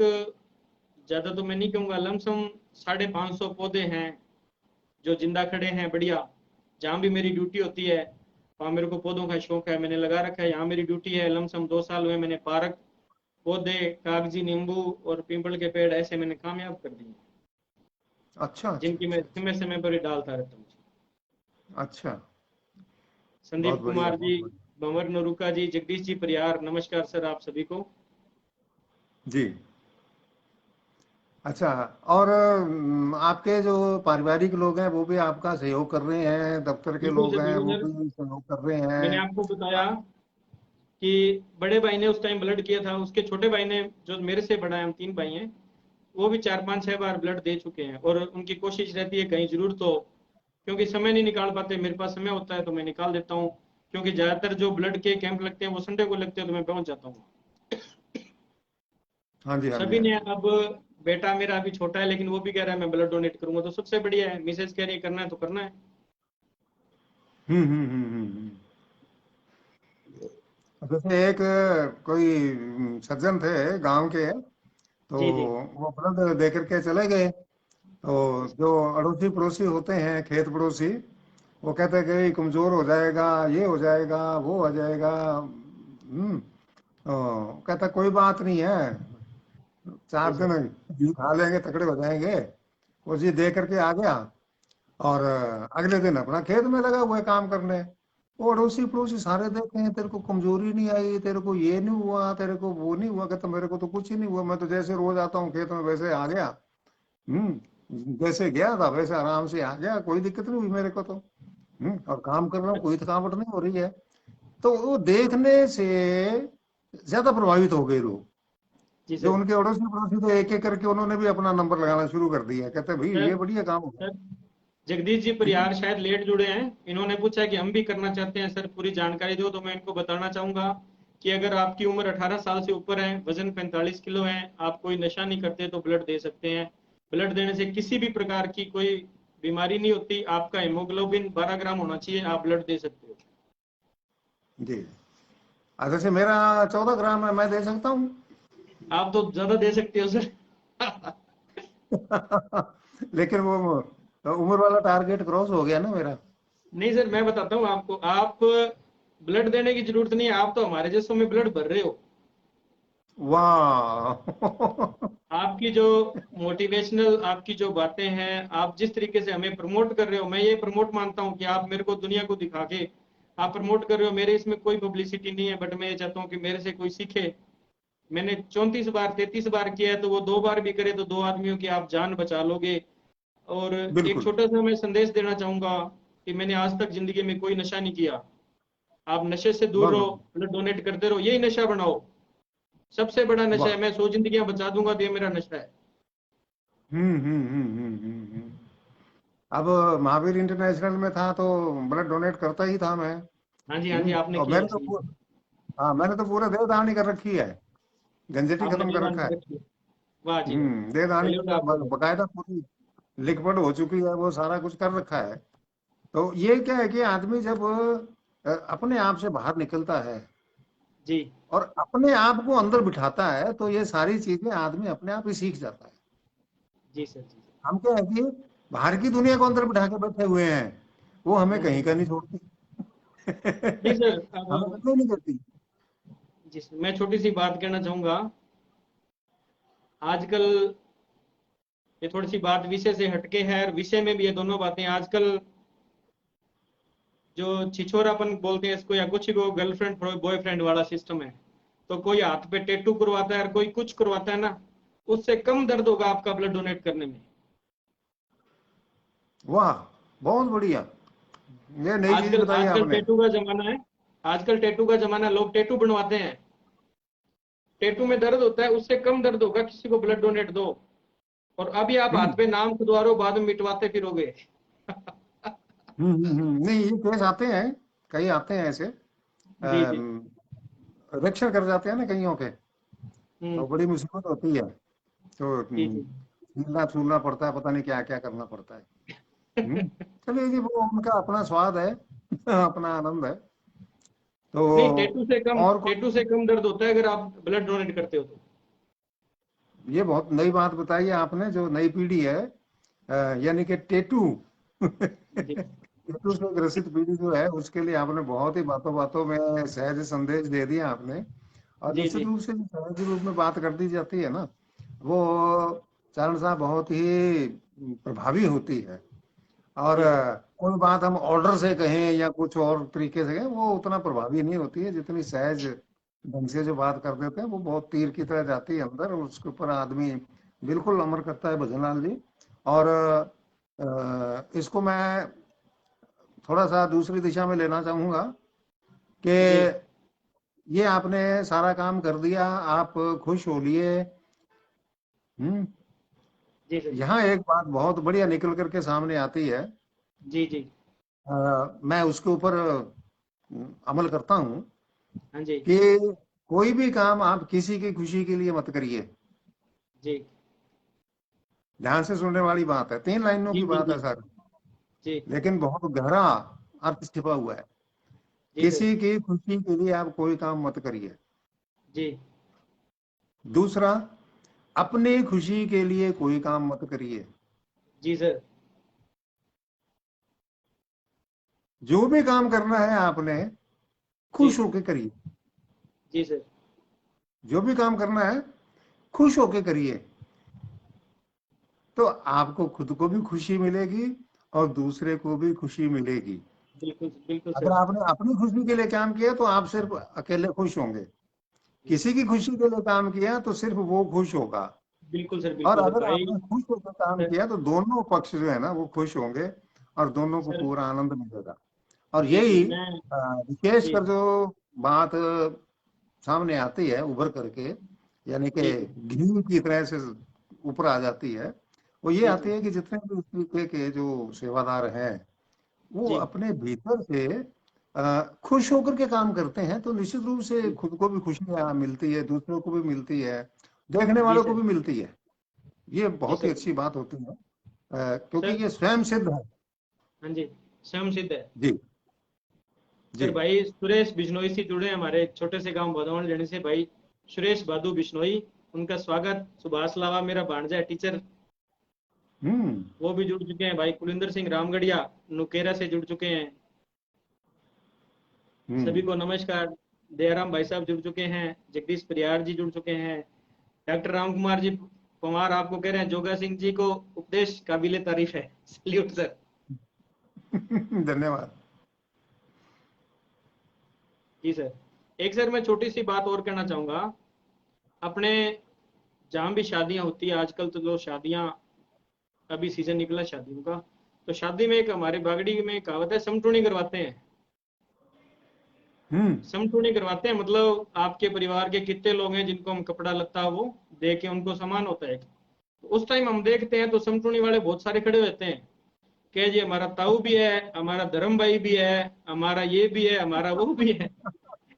ज्यादा तो मैं नहीं कहूंगा, लमसम 550 पौधे हैं जो जिंदा खड़े हैं बढ़िया। जहाँ भी मेरी ड्यूटी होती है वहाँ मेरे को पौधों का शौक है, मैंने लगा रखा है। यहाँ मेरी ड्यूटी है, लमसम 2 साल हुए, मैंने पार्क, पौधे, कागजी नींबू और पीपल के पेड़ ऐसे मैंने कामयाब कर दिए, अच्छा अच्छा जिनकी मैं अच्छा समय अच्छा। समय पर ही डालता रहता हूँ। अच्छा। बहुत संदीप बढ़िया, कुमार जी, बहुत बढ़िया। भंवर नरूका जी, जगदीश जी परियार, नमस्कार सर आप सभी को। जी। अच्छा। और आपके जो पारिवारिक लोग हैं वो भी आपका सहयोग कर रहे हैं, दफ्तर के बिल्कुल लोग सर, हैं बिल्कुल वो सर। भी सहयोग कर रहे मैंने हैं। आपको बताया कि बड़े भाई ने उस टाइम ब्लड किया था, उसके छोटे भाई ने, जो मेरे से बड़ा है, हम 3 भाई हैं, वो भी 4-5-6 बार ब्लड दे चुके हैं। और उनकी कोशिश रहती है कहीं जरूरत हो, क्योंकि समय नहीं निकाल पाते, मेरे पास समय होता है तो मैं निकाल देता हूँ। क्योंकि ज्यादातर जो ब्लड के कैंप लगते हैं वो संडे को लगते हैं, तो मैं पहुंच जाता हूँ। हाँ जी, हाँ जी, सभी हाँ ने जी। अब, बेटा मेरा अभी छोटा है लेकिन वो भी कह रहा है मैं ब्लड डोनेट करूंगा, तो सबसे बढ़िया है। मिसेज कह रही है करना है तो करना है। जैसे एक कोई सज्जन थे गांव के, तो जी जी। वो ब्लड दे करके चले गए। तो जो अड़ोसी पड़ोसी होते हैं, खेत पड़ोसी, वो कहते हैं कि कमजोर हो जाएगा, ये हो जाएगा, वो हो जाएगा। तो कहता कोई बात नहीं है, जी 4 दिन सर। घी खा लेंगे, तकड़े हो जाएंगे। वो जी दे करके आ गया। और अगले दिन अपना खेत में लगा हुआ है काम करने। वो अड़ोसी पड़ोसी सारे देखे हैं, तेरे को कमजोरी नहीं आई, तेरे को ये नहीं हुआ, तेरे को वो नहीं हुआ। कहता मेरे को तो कुछ ही नहीं हुआ, मैं तो जैसे रोज आता हूँ खेत में वैसे आ गया। जैसे गया था वैसे आराम से आ गया, कोई दिक्कत नहीं हुई मेरे को तो। और काम कर रहा हूँ, कोई थकावट नहीं हो रही है। तो वो देखने से ज्यादा प्रभावित हो गए लोग। जी जो सर। उनके अड़ोसी पड़ोसी थे, एक एक करके उन्होंने भी अपना नंबर लगाना शुरू कर दिया, कहते भाई सर ये बढ़िया काम हो सर जगदीश जी गया। परिहार शायद लेट जुड़े हैं, इन्होंने पूछा कि हम भी करना चाहते हैं सर, पूरी जानकारी दो। तो मैं इनको बताना चाहूंगा कि अगर आपकी उम्र 18 साल से ऊपर है, वजन 45 किलो है, आप कोई नशा नहीं करते, तो ब्लड दे सकते हैं। ब्लड देने से किसी भी प्रकार की कोई बीमारी नहीं होती। आपका हेमोग्लोबिन 12 ग्राम होना चाहिए, आप ब्लड दे सकते हो। जी। जैसे मेरा 14 ग्राम है, मैं दे सकता हूँ। आप तो ज्यादा दे सकते हो सर। लेकिन वो उम्र वाला टारगेट क्रॉस हो गया ना मेरा। नहीं सर, मैं बताता हूँ आपको, आप ब्लड देने की जरूरत नहीं है, आप तो हमारे जैसों में ब्लड भर रहे हो। वाह। आपकी जो मोटिवेशनल आपकी जो बातें हैं, आप जिस तरीके से हमें प्रमोट कर रहे हो, मैं ये प्रमोट मानता हूँ कि आप मेरे को दुनिया को दिखा के आप प्रमोट कर रहे हो। मेरे इसमें कोई पब्लिसिटी नहीं है, बट मैं ये चाहता हूँ कि मेरे से कोई सीखे। मैंने 34 बार 33 बार किया है, तो वो 2 बार भी करे तो 2 आदमियों की आप जान बचा लोगे। और एक बिल्कुल। छोटा सा मैं संदेश देना चाहूंगा कि मैंने आज तक जिंदगी में कोई नशा नहीं किया। आप नशे से दूर बहुत रहो, बढ़िया। ब्लड डोनेट करते रहो, यही नशा बनाओ। सबसे बड़ा नशा है, वाह। मैं 100 जिंदगियां बचा दूंगा तो ये मेरा नशा है। हम्म। अब महावीर इंटरनेशनल में था तो ब्लड डोनेट करता ही था मैं। हाँ जी, हाँ जी, आपने और किया है, सही है। हाँ, मैंने तो पूरा देह दान ही कर रखी है। गंजटी आपने खत्म कर बेदान रखा है। कर रखी है। वाह जी वाह। देह दान की सैल्यूट तो आपको भाई। बकायदा पूरी लिखपढ़ हो चुकी है, वो सारा कुछ कर रखा है। तो ये क्या है कि आदमी जब अपने आप से बाहर निकलता है जी और अपने आप को अंदर बिठाता है, तो ये सारी चीजें आदमी अपने आप ही सीख जाता है। जी सर, जी हम क्या है कि बाहर की दुनिया को अंदर बिठा के बैठे हुए हैं, वो हमें कहीं का नहीं छोड़ती। जी सर। हमें अब कभी नहीं करती। जी सर, मैं छोटी सी बात कहना चाहूंगा। आजकल ये थोड़ी सी बात विषय से हटके है, और विषय में भी ये दोनों बातें आजकल जो छिछोरापन बोलते हैं इसको, या कुछ को गर्लफ्रेंड बॉयफ्रेंड वाला सिस्टम है। तो कोई हाथ पे टैटू करवाता है और कोई कुछ करवाता है ना, उससे कम दर्द होगा आपका ब्लड डोनेट करने में। वाह, बहुत बढ़िया। ये नई चीज आजकल बताई आजकल आपने। टैटू का जमाना है। आजकल टैटू का जमाना है, लोग टैटू बनवाते हैं। टैटू में दर्द होता है, उससे कम दर्द होगा किसी को ब्लड डोनेट दो। और अभी आप हम्म हाथ पे नाम खुदवा रहे हो, बाद में मिटवाते फिरोगे। नहीं, ये केस आते हैं, कई आते हैं ऐसे। जी जी। रक्षण कर जाते हैं ना कईयों के, हम्म। तो बड़ी मुसीबत होती है। तो जी जी। छीलना छूलना पड़ता है, पता नहीं क्या क्या करना पड़ता है। चलिए जी, वो उनका अपना स्वाद है। अपना आनंद है। तो नहीं, और कोई, टैटू से कम दर्द होता है अगर आप ब्लड डोनेट करते हो तो। ये बहुत नई बात बताई है आपने, जो नई पीढ़ी है, यानी कि टेटू। जी टेटू से ग्रसित पीढ़ी जो है, उसके लिए आपने बहुत ही बातों बातों में सहज संदेश दे दिया आपने। और जी निश्चित जी। रूप से जो सहज रूप में बात कर दी जाती है ना, वो चारण साहब बहुत ही प्रभावी होती है। और जी सर। कोई बात हम ऑर्डर से कहें या कुछ और तरीके से कहें, वो उतना प्रभावी नहीं होती है जितनी सहज ढंग से जो बात कर देते हैं, वो बहुत तीर की तरह जाती है अंदर, और उसके ऊपर आदमी बिल्कुल अमर करता है भजनलाल जी। और इसको मैं थोड़ा सा दूसरी दिशा में लेना चाहूंगा कि जी ये आपने सारा काम कर दिया, आप खुश हो लिए। हम्म जी सर। यहाँ एक बात बहुत बढ़िया निकल करके सामने आती है। जी जी। मैं उसके ऊपर अमल करता हूँ हाँ जी। कि कोई भी काम आप किसी की खुशी के लिए मत करिए। जी ध्यान से सुनने वाली बात है, 3 लाइनों जी। की जी बात जी। है सर, जी लेकिन बहुत गहरा अर्थ छिपा हुआ है। जी सर। किसी की खुशी के लिए आप कोई काम मत करिए। जी दूसरा, अपनी खुशी के लिए कोई काम मत करिए। जी सर। जो भी काम करना है आपने, जी खुश होके करिए। जी सर। जो भी काम करना है, खुश होके करिए। तो आपको खुद को भी खुशी मिलेगी और दूसरे को भी खुशी मिलेगी। बिल्कुल बिल्कुल अगर सर। आपने अपनी खुशी के लिए काम किया तो आप सिर्फ अकेले खुश होंगे। किसी की खुशी के लिए काम किया तो सिर्फ वो खुश होगा। और बिल्कुल सर अगर भाई। आपने खुश होकर काम सर, किया तो दोनों पक्ष जो है ना, वो खुश होंगे और दोनों को सर। पूरा आनंद मिलेगा। और जी जी। यही मैं विशेष जी कर जो बात सामने आती है उभर करके, यानी कि जी घी की तरह से ऊपर आ जाती है, वो ये जी आती जी है कि जितने भी इस तरीके के जो सेवादार हैं, वो जी अपने भीतर से खुश होकर के काम करते हैं, तो निश्चित रूप से जी खुद को भी खुशियां मिलती है, दूसरों को भी मिलती है, देखने जी वालों को सर। भी मिलती है। ये जी बहुत ही सर। अच्छी बात होती है, क्योंकि सर। ये स्वयं सिद्ध है। हाँ जी। स्वयं सिद्ध है। जी सर जी। भाई सुरेश बिश्नोई से जुड़े हैं हमारे छोटे से गांव भदौन लेने से भाई। सुरेश बादू बिश्नोई, उनका स्वागत। सुभाष लावा मेरा भांजा है, टीचर। हम्म वो भी जुड़ चुके हैं भाई। कुलिंदर सिंह रामगढ़िया नुकेरा से जुड़ चुके हैं। सभी हम्म को नमस्कार। दयाराम भाई साहब जुड़ चुके हैं। जगदीश परियार जी जुड़ चुके हैं। डॉक्टर राम कुमार जी कुमार आपको कह रहे हैं जोगा सिंह जी को उपदेश काबिले तारीफ है। Salute sir. धन्यवाद। जी सर। एक सर मैं छोटी सी बात और कहना चाहूंगा। अपने जहाँ भी शादियां होती है आजकल, तो जो शादियां अभी सीजन निकला शादियों का, तो शादी में एक हमारे बागड़ी में कहावत है, समटूणी करवाते हैं। हम्म। समटूणी करवाते हैं मतलब आपके परिवार के कितने लोग हैं जिनको हम कपड़ा लत्ता वो दे के उनको सामान होता है। तो उस टाइम हम देखते हैं तो समटूणी वाले बहुत सारे खड़े होते हैं कि जी हमारा ताऊ भी है, हमारा धर्म भाई भी है, हमारा ये भी है, हमारा वो भी है।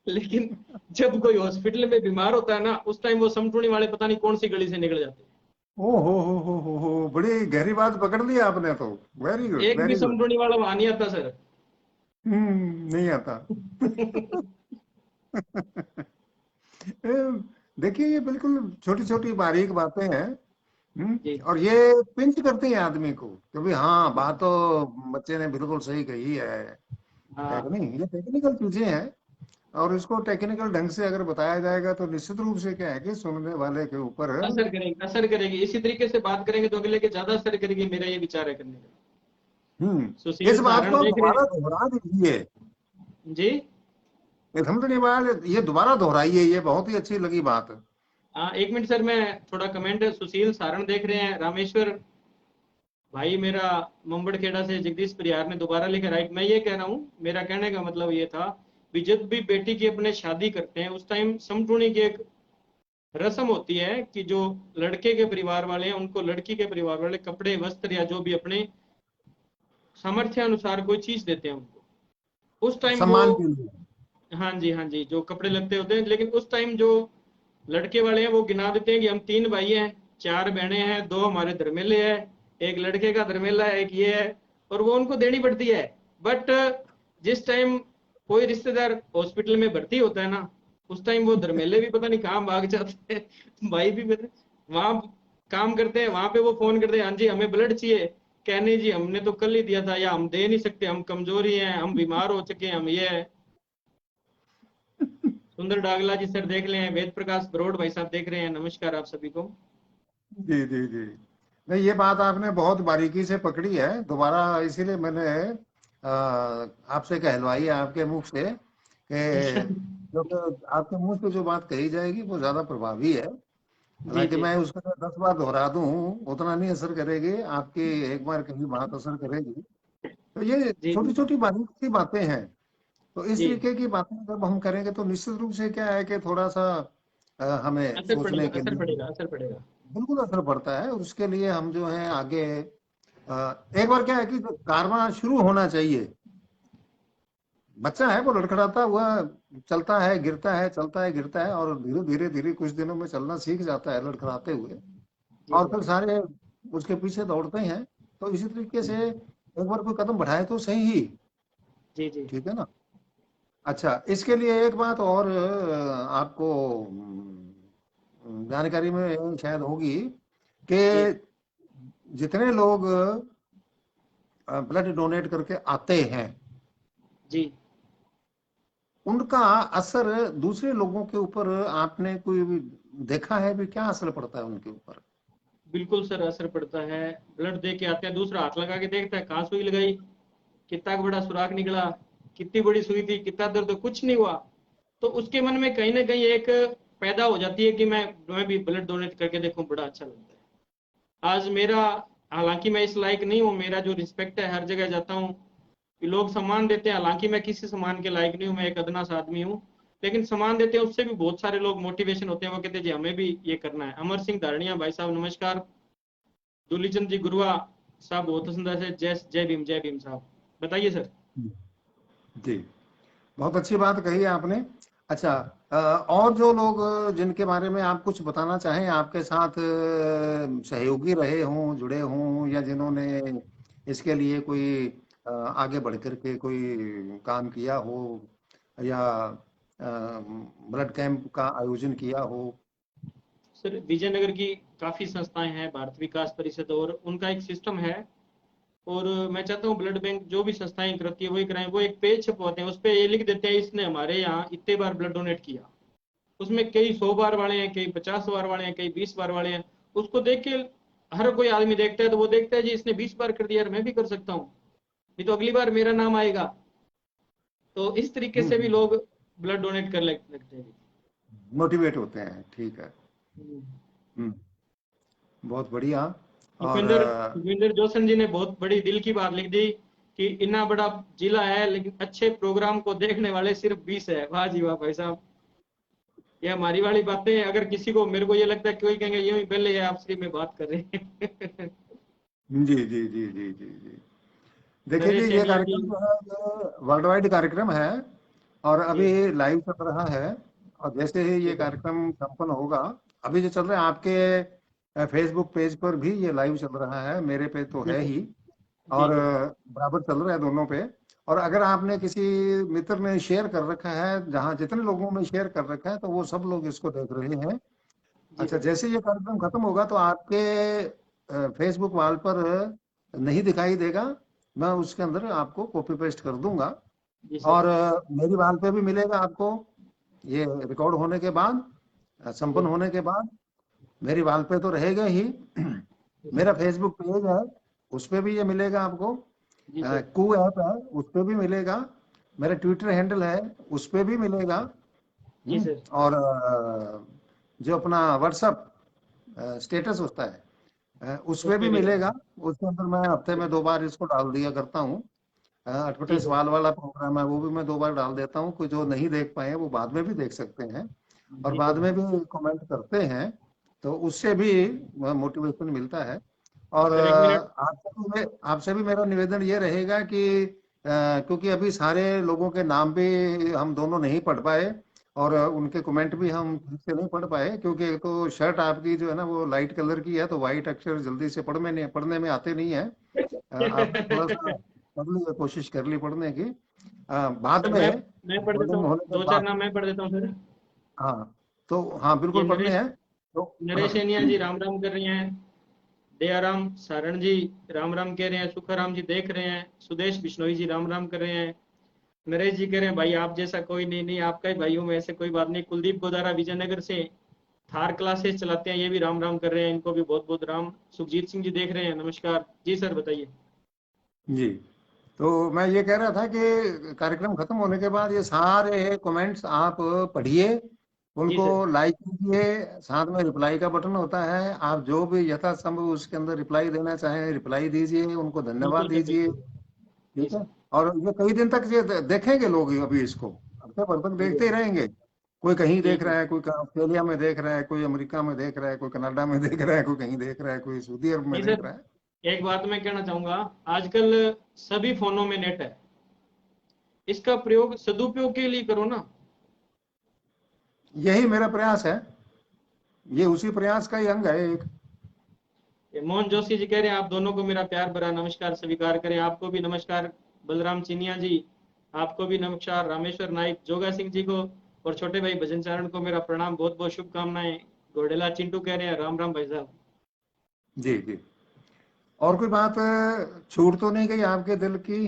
लेकिन जब कोई हॉस्पिटल में बीमार होता है ना, उस टाइम वो समटूणी वाले पता नहीं कौन सी गली से निकल जाते ओ हो, बड़ी गहरी बात पकड़ ली आपने तो। वेरी हैं। गुड, एक भी वेरी गुड। समटूणी वाला वहां नहीं आता सर। नहीं आता। ए, देखिए ये बिल्कुल छोटी छोटी बारीक बातें हैं। जी और ये पिंच करती हैं आदमी को, क्योंकि हाँ बात तो बच्चे ने बिल्कुल सही कही है कि हाँ, नहीं, ये टेक्निकल चीजें हैं। और इसको टेक्निकल ढंग से अगर बताया जाएगा तो निश्चित रूप से क्या है कि सुनने वाले के ऊपर। असर करेगी, असर करेगी। इसी तरीके से बात करेंगे तो अगले के ज्यादा असर करेगी, मेरा ये विचार है करने का। इस सुशील बात सारण को देख रहे दोबारा हैं। दोहरा दीजिए। जी ये समझने वाले ये दोबारा दोहराइए, ये बहुत ही अच्छी लगी बात। हाँ, एक मिनट सर, मैं थोड़ा कमेंट, सुशील सारण देख रहे हैं, रामेश्वर भाई मेरा मुंबड़खेड़ा से जगदीश परियार ने दोबारा लिखा, राइट। मैं ये कह रहा हूँ, मेरा कहने का मतलब ये था कि जब भी बेटी की अपने शादी करते हैं उस टाइम समटूणी की एक रस्म होती है कि जो लड़के के परिवार वाले हैं उनको लड़की के परिवार वाले कपड़े वस्त्र या जो भी अपने सामर्थ्य अनुसार कोई चीज देते हैं उनको। उस टाइम वो, सम्मान के लिए। हाँ जी हाँ जी, जो कपड़े लगते होते हैं। लेकिन उस टाइम जो लड़के वाले हैं वो गिना देते हैं कि हम 3 भाई हैं, 4 बहनें हैं, 2 हमारे धर्मेले हैं, एक लड़के का धर्मेला है, एक ये है, और वो उनको देनी पड़ती है। बट जिस टाइम कोई रिश्तेदार हॉस्पिटल में भर्ती होता है ना, उस टाइम वो धर्मेले भी पता नहीं कहाँ भाग जाते हैं, भाई भी पता वहां काम करते हैं, वहां पे वो फोन करते हैं, हाँ जी हमें ब्लड चाहिए। कहने जी हमने तो कल ही दिया था, या हम दे नहीं सकते, हम कमजोरी हैं, हम बीमार हो चुके हैं, हम ये है। सुंदर डागला जी सर देख लें, वेद प्रकाश बरोड़ भाई साहब देख रहे हैं, नमस्कार आप सभी को। जी जी जी। नहीं, ये बात आपने बहुत बारीकी से पकड़ी है। दोबारा इसीलिए मैंने आपसे कहलवाई है आपके मुख से कि क्योंकि आपके मुंह से जो बात कही जाएगी वो ज्यादा प्रभावी है। जी हालांकि जी मैं उसको 10 बार दोहरा दूं उतना नहीं असर करेगी, आपकी एक बार कही बात असर करेगी। तो ये जी छोटी जी छोटी बारीक सी बातें हैं। तो इस जी, तरीके की बातें जब हम करेंगे तो निश्चित रूप से क्या है कि थोड़ा सा हमें असर सोचने पड़ेगा, के असर लिए पड़ेगा, असर पड़ेगा। बिल्कुल असर पड़ता है। उसके लिए हम जो है आगे एक बार क्या है कि जो कारवां शुरू होना चाहिए। बच्चा है वो लड़खड़ाता हुआ चलता है, गिरता है, चलता है, गिरता है, और धीरे धीरे धीरे कुछ दिनों में चलना सीख जाता है लड़खड़ाते हुए। जी और जी फिर सारे उसके पीछे दौड़ते हैं। तो इसी तरीके से एक बार कोई कदम बढ़ाए तो सही ही। जी जी ठीक है ना। अच्छा, इसके लिए एक बात और आपको जानकारी में शायद होगी कि जी जितने लोग ब्लड डोनेट करके आते हैं जी। उनका असर दूसरे लोगों के ऊपर आपने कोई भी देखा है भी, क्या असर पड़ता है उनके ऊपर? बिल्कुल सर, असर पड़ता है। ब्लड दे के आते हैं, दूसरा हाथ लगा के देखता है कहाँ सुई लगाई, कितना बड़ा सुराख निकला, कितनी बड़ी सुई थी, कितना दर्द, कुछ नहीं हुआ। तो उसके मन में कहीं ना कहीं एक पैदा हो जाती है कि मैं भी ब्लड डोनेट करके देखूं, बड़ा अच्छा लगता है। आज मेरा, हालांकि मैं इस लायक नहीं हूँ, मेरा जो रिस्पेक्ट है हर जगह जाता हूँ कि लोग सम्मान देते हैं, हालांकि मैं किसी सम्मान के लायक नहीं हूँ, मैं एक अदना सा आदमी हूँ। लेकिन सम्मान देते हैं, उससे भी बहुत सारे लोग मोटिवेशन होते हैं, वो कहते हैं जी हमें भी ये करना है। अमर सिंह धारणिया भाई साहब नमस्कार। दूलीचंद जी गुरुआ साहब बहुत पसंद है, जय जय भीम, जय भीम साहब। बताइए सर। जी, बहुत अच्छी बात कही आपने। अच्छा, और जो लोग जिनके बारे में आप कुछ बताना चाहें, आपके साथ सहयोगी रहे हों, जुड़े हों, या जिन्होंने इसके लिए कोई आगे बढ़ कर के कोई काम किया हो, या ब्लड कैंप का आयोजन किया हो। सर विजयनगर की काफी संस्थाएं हैं, भारत विकास परिषद, और उनका एक सिस्टम है। और मैं चाहता हूँ ब्लड बैंक जो भी संस्थाएं करती है वही कराएं। वो एक पेज छपवाते हैं, उस पे ये लिख देते हैं इसने हमारे यहाँ इतने बार ब्लड डोनेट किया। उसमें कई 100 बार वाले हैं, कई 50 बार वाले हैं, कई 20 बार वाले हैं। उसको देख के हर कोई आदमी देखता है, तो वो देखता है जी इसने 20 बार कर दिया यार, मैं भी कर सकता हूँ, नहीं तो अगली बार मेरा नाम आएगा। तो इस तरीके से भी हम्म, लोग ब्लड डोनेट कर लगते हैं। मोटिवेट होते हैं, ठीक है। हम्म। हम्म, बहुत बढ़िया। और भूपेंद्र भूपेंद्र जोशन जी ने बहुत बड़ी दिल की बात लिख दी कि इतना बड़ा जिला है लेकिन अच्छे प्रोग्राम को देखने वाले सिर्फ 20 है। वाह जी वाह भाई साहब, ये हमारी वाली बातें हैं। अगर किसी को, मेरे को ये लगता है कोई कहेंगे ये ही पहले है आप फ्री में बात कर रहे हैं। जी जी जी जी जी जी, देखिए जी, नरेश ये एनिया जी। कार्यक्रम जो है ये वर्ल्ड वाइड कार्यक्रम है और जी अभी लाइव चल रहा है। और जैसे ही जी ये सर। कार्यक्रम संपन्न होगा, अभी जो चल रहा है आपके फेसबुक पेज पर भी ये लाइव चल रहा है, मेरे पे तो जी है सर। ही। जी और जी बराबर चल रहा है दोनों पे। और अगर आपने किसी मित्र ने शेयर कर रखा है, जहाँ जितने लोगों में शेयर कर रखा है, तो वो सब लोग इसको देख रहे हैं। जी अच्छा, सर। जैसे ये कार्यक्रम खत्म होगा तो आपके फेसबुक वॉल पर नहीं दिखाई देगा, मैं उसके अंदर आपको कॉपी पेस्ट कर दूंगा। जी सर। और मेरी वॉल पे भी मिलेगा आपको, ये रिकॉर्ड होने के बाद, जी संपन्न होने के बाद मेरी वॉल पे तो रहेगा ही। जी मेरा सर। फेसबुक पेज है, उस पे भी ये मिलेगा आपको। जी सर। कू ऐप है, उस पे भी मिलेगा। मेरा ट्विटर हैंडल है, उस पे भी मिलेगा। जी सर। और जो अपना व्हाट्सअप स्टेटस होता है, उस उस पे पे भी भी मिलेगा। रहेगा। उसके अंदर मैं हफ्ते में 2 बार इसको डाल दिया करता हूँ। जी एडवर्टाइज सर। वाल वाला प्रोग्राम है, वो भी मैं 2 बार डाल देता हूँ। कोई जो नहीं देख पाए हैं वो बाद में भी देख सकते हैं, और जी बाद सर। में भी कमेंट करते हैं, तो उससे भी मोटिवेशन मिलता है। और सर एक मिनट। आपसे भी मेरा निवेदन ये रहेगा कि क्योंकि अभी सारे लोगों के नाम भी हम दोनों नहीं पढ़ पाए, और उनके कमेंट भी हम ठीक से नहीं पढ़ पाए, क्योंकि एक तो शर्ट आपकी जो है ना वो लाइट कलर की है, तो वाइट अक्षर जल्दी से पढ़ने में आते नहीं है। आपने थोड़ा सा पढ़ ली, कोशिश कर ली पढ़ने की। बाद सर में मैं पढ़ देता रिकॉर्डिंग हूँ, होने के दो चार बाद, नाम मैं पढ़ देता हूँ सर। हाँ, तो हाँ ये बिल्कुल पढ़ने नरेश हैं। तो नरेश एनिया जी राम राम कर रही हैं। दयाराम सारण जी राम राम कह रहे हैं। सुखाराम जी देख रहे हैं। सुदेश बिश्नोई जी राम राम कर रहे हैं। नरेश जी कह रहे हैं भाई आप जैसा कोई नहीं, नहीं आपका ही भाई हूँ मैं, ऐसे कोई बात नहीं। कुलदीप गोदारा विजयनगर से थार क्लासेस चलाते हैं, ये भी राम राम कर रहे हैं, इनको भी बहुत बहुत राम। सुखजीत सिंह जी देख रहे हैं, नमस्कार जी सर, बताइए। जी, तो मैं ये कह रहा था कि कार्यक्रम खत्म होने के बाद ये सारे कमेंट्स आप पढ़िए, जी उनको सर। लाइक कीजिए। साथ में रिप्लाई का बटन होता है, आप जो भी यथासंभव उसके अंदर रिप्लाई देना चाहें रिप्लाई दीजिए, उनको धन्यवाद बिल्कुल सर, दीजिए। बिल्कुल। जी ठीक है। सर। और ये कई दिन तक ये देखेंगे लोग, अभी इसको हफ्ते भर तक हाँ जी देखते हाँ ही जी। रहेंगे। कोई कहीं जी देख जी। रहा है, कोई ऑस्ट्रेलिया में देख रहा है, कोई अमेरिका में देख रहा है, कोई कनाडा में देख रहा है, कोई कहीं देख रहा है, कोई सऊदी अरब में नहीं देख सर, रहा है। एक बात मैं कहना चाहूंगा, आजकल सभी फोनों में नेट है, इसका प्रयोग सदुपयोग के लिए करो ना। यही मेरा प्रयास है, ये उसी प्रयास का ही अंग है एक। ये मोहन जोशी जी कह रहे हैं आप दोनों को मेरा प्यार भरा नमस्कार स्वीकार करें। आपको भी नमस्कार बलराम चिनिया जी, आपको भी नमस्कार। रामेश्वर नाइक जोगा सिंह जी को और छोटे भाई भजन चारण को मेरा प्रणाम, बहुत बहुत शुभकामनाएं। घोडेला चिंटू कह रहे हैं राम राम भाई साहब। जी जी, और कोई बात छूट तो नहीं गई आपके दिल की,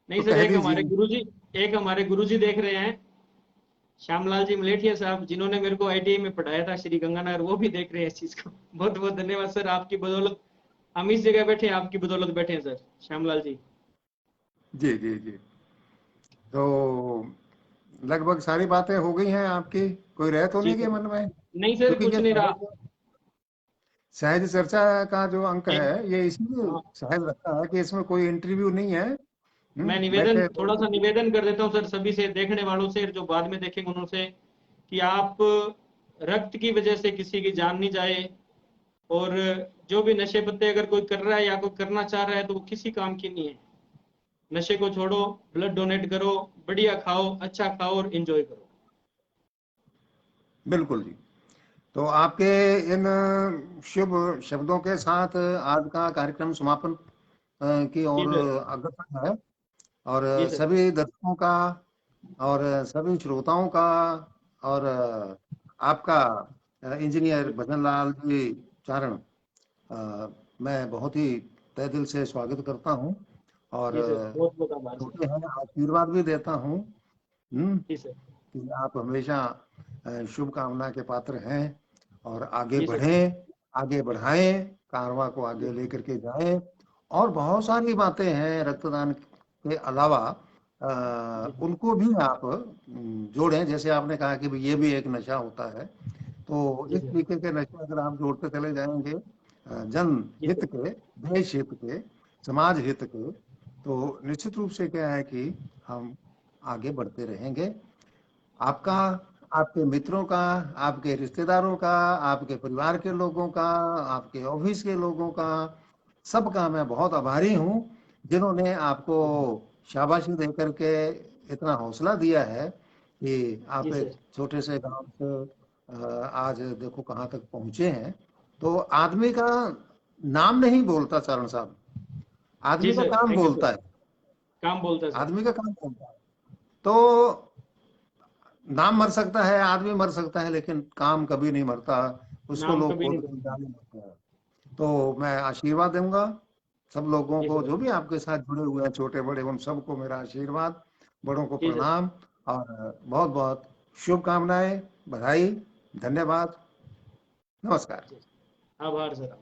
नहीं तो सर, कह दीजिए। एक हमारे गुरुजी देख रहे हैं, श्यामलाल जी मलेठिया साहब, जिन्होंने मेरे को आईटीआई में पढ़ाया था श्री गंगानगर, वो भी देख रहे हैं इस चीज को। बहुत बहुत धन्यवाद सर, आपकी बदौलत हम इस जगह बैठे हैं, आपकी बदौलत बैठे हैं सर श्यामलाल जी। जी जी जी, तो लगभग सारी बातें हो गई हैं आपकी, कोई रह तो जी नहीं गए सर। मन में? नहीं सर, क्योंकि कुछ ये नहीं रहा। सहज चर्चा का जो अंक एक, है, ये इसलिए हाँ, सहज रखता है कि इसमें कोई इंटरव्यू नहीं है। मैं निवेदन बैठे थोड़ा सा बोल- निवेदन कर देता हूँ सर सभी से, देखने वालों से, जो बाद में देखेंगे उनसे, कि आप रक्त की वजह से किसी की जान नहीं जाए। और जो भी नशे पत्ते अगर कोई कर रहा है या कोई करना चाह रहा है तो वो किसी काम की नहीं है। नशे को छोड़ो, ब्लड डोनेट करो, बढ़िया खाओ, अच्छा खाओ और एंजॉय करो। बिल्कुल जी। तो आपके इन शुभ शब्दों के साथ आज का कार्यक्रम समापन की जी ओर सर। अग्रसर है। और जी सर। सभी दर्शकों का और सभी श्रोताओं का और आपका इंजीनियर जी सर। भजन लाल जी चारण, मैं बहुत ही तहे दिल से स्वागत करता हूँ। और जी सर, बहुत बहुत आभार सर। छोटे हैं, आशीर्वाद भी देता हूँ। जी सर। कि आप हमेशा शुभकामना के पात्र हैं और आगे जी सर। बढ़ें। आगे बढ़ाएं, कारवां को आगे लेकर के जाएं। और बहुत सारी बातें हैं रक्तदान के अलावा, उनको भी आप जोड़ें। जैसे आपने कहा कि भाई ये भी एक नशा होता है, तो जी इस सर। तरीके के नशे अगर आप जोड़ते चले जाएंगे जन जी हित सर। के, देश हित के, समाज हित के, तो निश्चित रूप से क्या है कि हम आगे बढ़ते रहेंगे। आपका, आपके मित्रों का, आपके रिश्तेदारों का, आपके परिवार के लोगों का, आपके ऑफिस के लोगों का, सबका मैं बहुत आभारी हूँ, जिन्होंने आपको शाबाशी दे करके इतना हौसला दिया है कि आप जी एक सर। छोटे से गांव से आज देखो कहाँ तक पहुंचे हैं। तो आदमी का नाम नहीं बोलता चरण साहब, जी आदमी का सर, काम थैंक यू सर। बोलता है। काम बोलता है सर। आदमी का काम बोलता है। तो नाम मर सकता है, आदमी मर सकता है, लेकिन काम कभी नहीं मरता, उसको नाम लोग कभी नहीं खोद के बोलता। जाने लगते हैं। तो मैं आशीर्वाद दूंगा सब लोगों जी को सर। जो भी आपके साथ जुड़े हुए हैं, छोटे बड़े, उन सबको मेरा आशीर्वाद, बड़ों को जी सर। प्रणाम और बहुत बहुत शुभकामनाएं, बधाई, धन्यवाद, नमस्कार। जी। आभार सर।